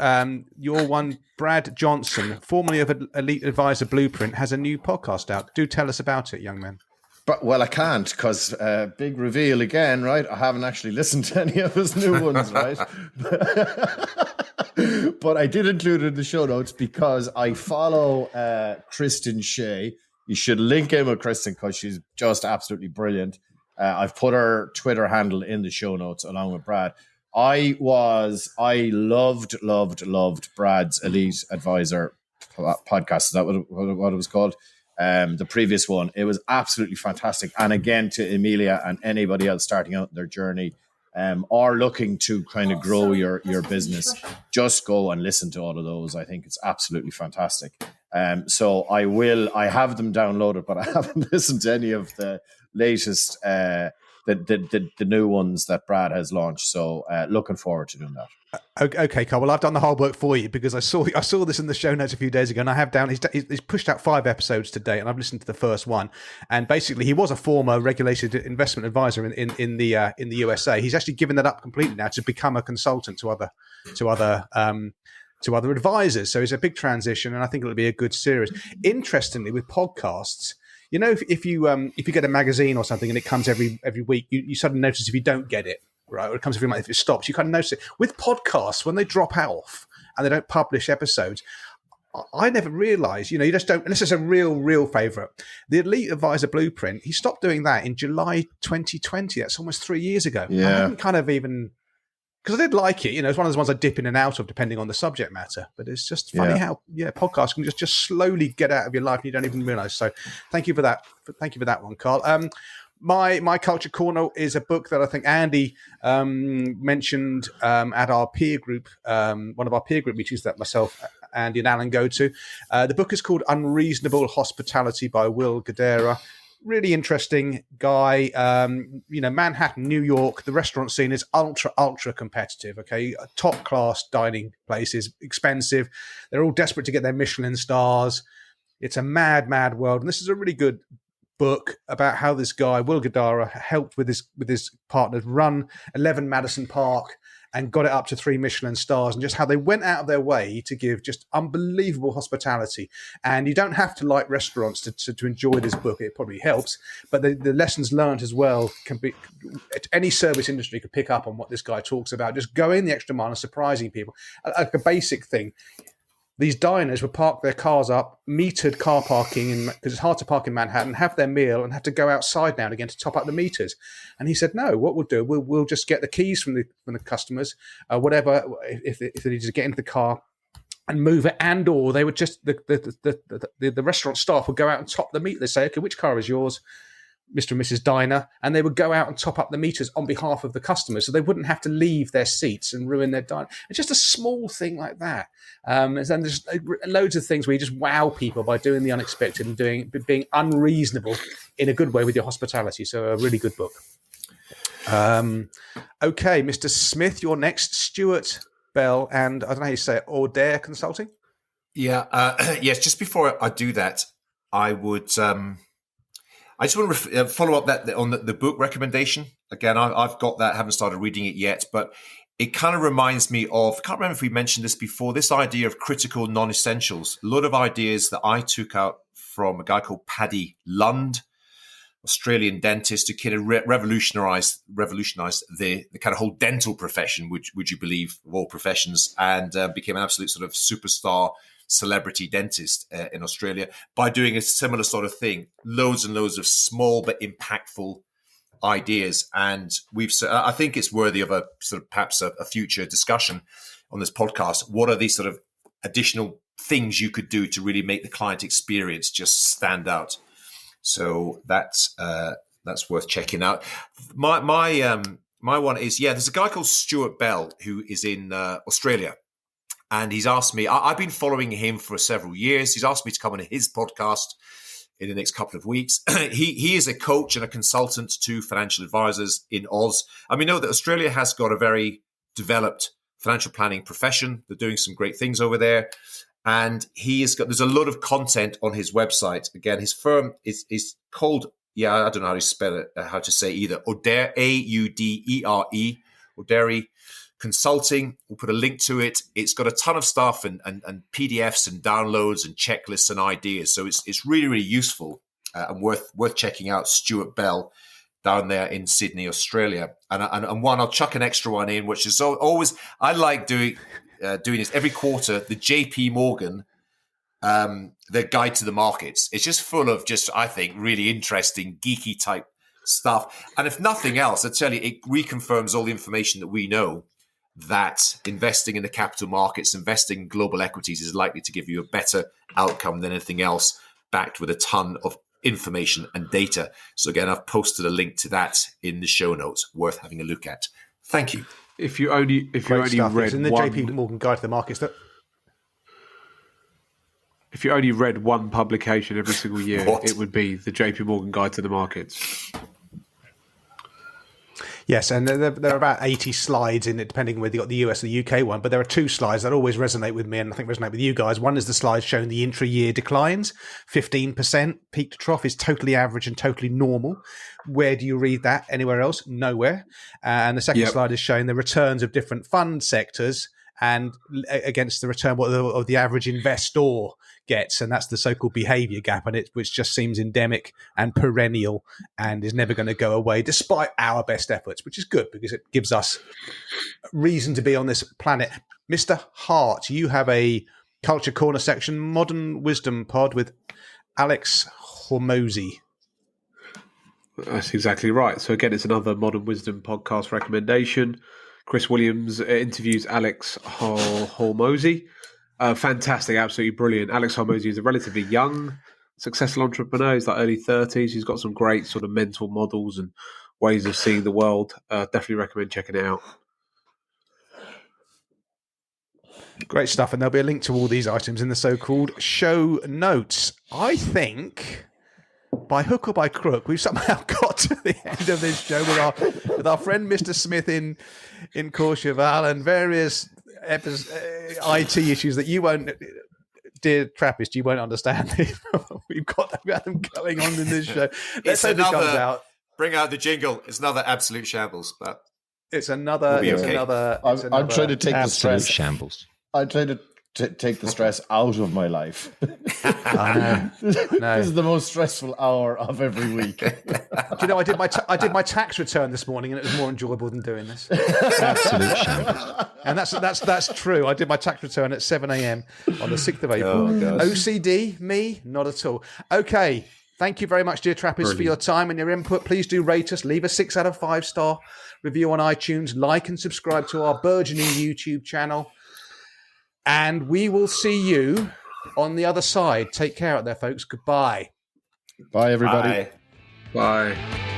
Your one, Brad Johnson, formerly of Elite Advisor Blueprint, has a new podcast out. Do tell us about it, young man. But well, I can't because big reveal again, right? I haven't actually listened to any of his new ones, right? But I did include it in the show notes because I follow Kristen Shea. You should link in with Kristen because she's just absolutely brilliant. I've put her Twitter handle in the show notes along with Brad. I loved Brad's Elite Advisor podcast. Is that what it was called? The previous one. It was absolutely fantastic. And again, to Emilia and anybody else starting out in their journey or looking to kind of grow your business, just go and listen to all of those. I think it's absolutely fantastic. So I have them downloaded, but I haven't listened to any of the latest the new ones that Brad has launched. So looking forward to doing that. Okay, Carl. Well, I've done the whole work for you because I saw this in the show notes a few days ago, and I have down. He's pushed out 5 episodes to date, and I've listened to the first one. And basically, he was a former regulated investment advisor in the USA. He's actually given that up completely now to become a consultant to other advisors. So it's a big transition, and I think it'll be a good series. Interestingly, with podcasts, you know, if you get a magazine or something and it comes every week, you suddenly notice if you don't get it. Right, or it comes every month. If it stops, you kind of notice it. With podcasts, when they drop off and they don't publish episodes, I never realised. You know, you just don't. And this is a real favourite. The Elite Advisor Blueprint. He stopped doing that in July 2020. That's almost 3 years ago. Yeah, I hadn't kind of even because I did like it. You know, it's one of those ones I dip in and out of depending on the subject matter. But it's just funny how podcasts can just slowly get out of your life and you don't even realise. So thank you for that. Thank you for that one, Carl. My Culture Corner is a book that I think Andy mentioned at our peer group, one of our peer group meetings that myself, Andy and Alan go to. The book is called Unreasonable Hospitality by Will Guidara. Really interesting guy. Manhattan, New York, the restaurant scene is ultra competitive. Okay, top class dining places, expensive. They're all desperate to get their Michelin stars. It's a mad world, and this is a really good book about how this guy Will Guidara helped with his partners run 11 Madison Park and got it up to 3 Michelin stars, and just how they went out of their way to give just unbelievable hospitality. And you don't have to like restaurants to enjoy this book. It probably helps, but the lessons learned as well can be any service industry could pick up on what this guy talks about. Just going the extra mile and surprising people. Like a basic thing. These diners would park their cars up, metered car parking, because it's hard to park in Manhattan, have their meal, and have to go outside now and again to top up the meters. And he said, "No, what we'll do, we'll just get the keys from the customers, whatever, if they need to get into the car and move it, or they would just the restaurant staff would go out and top the meter. They say, okay, which car is yours, Mr. and Mrs. Diner?" And they would go out and top up the meters on behalf of the customers, so they wouldn't have to leave their seats and ruin their dine. It's just a small thing like that. And there's loads of things where you just wow people by doing the unexpected and being unreasonable in a good way with your hospitality. So a really good book. Okay, Mr. Smith, you're next. Stuart Bell and I don't know how you say it, Audere Consulting. Yeah. Yes. Just before I do that, I would. I just want to follow up on the book recommendation. Again, I've got that, haven't started reading it yet, but it kind of reminds me of, I can't remember if we mentioned this before, this idea of critical non-essentials. A lot of ideas that I took out from a guy called Paddy Lund, Australian dentist, who kind of revolutionized the kind of whole dental profession, would you believe, of all professions, and became an absolute sort of superstar celebrity dentist in Australia by doing a similar sort of thing. Loads and loads of small but impactful ideas, and I think it's worthy of a sort of perhaps a future discussion on this podcast. What are these sort of additional things you could do to really make the client experience just stand out? So that's worth checking out. My one is, there's a guy called Stuart Bell who is in Australia. And he's asked me, I've been following him for several years. He's asked me to come on his podcast in the next couple of weeks. He is a coach and a consultant to financial advisors in Oz. And we know that Australia has got a very developed financial planning profession. They're doing some great things over there. And there's a lot of content on his website. Again, his firm is called, I don't know how to spell it, how to say either. Audere, Audere, Audere Consulting. We'll put a link to it. It's got a ton of stuff and PDFs and downloads and checklists and ideas. So it's really, really useful and worth checking out. Stuart Bell down there in Sydney, Australia. And one, I'll chuck an extra one in, which is always, I like doing this every quarter, the JP Morgan, their guide to the markets. It's just full of I think, really interesting, geeky type stuff. And if nothing else, I tell you, it reconfirms all the information that we know, that investing in the capital markets, investing in global equities is likely to give you a better outcome than anything else, backed with a ton of information and data. So again, I've posted a link to that in the show notes, worth having a look at. Thank you. If you only read it's in the one, JP Morgan Guide to the Markets. If you only read one publication every single year, What? it would be the JP Morgan Guide to the Markets. Yes, and there are about 80 slides in it, depending on whether you got the US or the UK one. But there are two slides that always resonate with me, and I think resonate with you guys. One is the slide showing the intra-year declines, 15% peak to trough is totally average and totally normal. Where do you read that? Anywhere else? Nowhere. And the second slide is showing the returns of different fund sectors and against the return of the average investor gets, and that's the so-called behavior gap, and which just seems endemic and perennial and is never going to go away despite our best efforts, which is good because it gives us reason to be on this planet. Mr. Hart, you have a Culture Corner section, Modern Wisdom Pod with Alex Hormozy. That's exactly right. So again, it's another Modern Wisdom podcast recommendation. Chris Williams interviews Alex Hormozy. Fantastic, absolutely brilliant. Alex Hormozy is a relatively young, successful entrepreneur. He's like early 30s. He's got some great sort of mental models and ways of seeing the world. Definitely recommend checking it out. Great stuff, and there'll be a link to all these items in the so-called show notes. I think, by hook or by crook, we've somehow got to the end of this show with our friend Mr. Smith in Courchevel and various IT issues that you won't, dear Trappist, you won't understand. We've got them going on in this show. Let's hope it comes out. Bring out the jingle. It's another absolute shambles, but it's another. We'll be it's okay. another. I'm trying to take the stress. Shambles. I try to take the stress out of my life. I know. This is the most stressful hour of every week. Do you know, I did my tax return this morning, and it was more enjoyable than doing this. Absolute shambles. And that's true. I did my tax return at 7 a.m. on the 6th of April. Oh, gosh. OCD, me, not at all. Okay. Thank you very much, dear Trappists, for your time and your input. Please do rate us. Leave a 6 out of 5 star review on iTunes. Like and subscribe to our burgeoning YouTube channel. And we will see you on the other side. Take care out there, folks. Goodbye. Bye, everybody. Bye. Bye.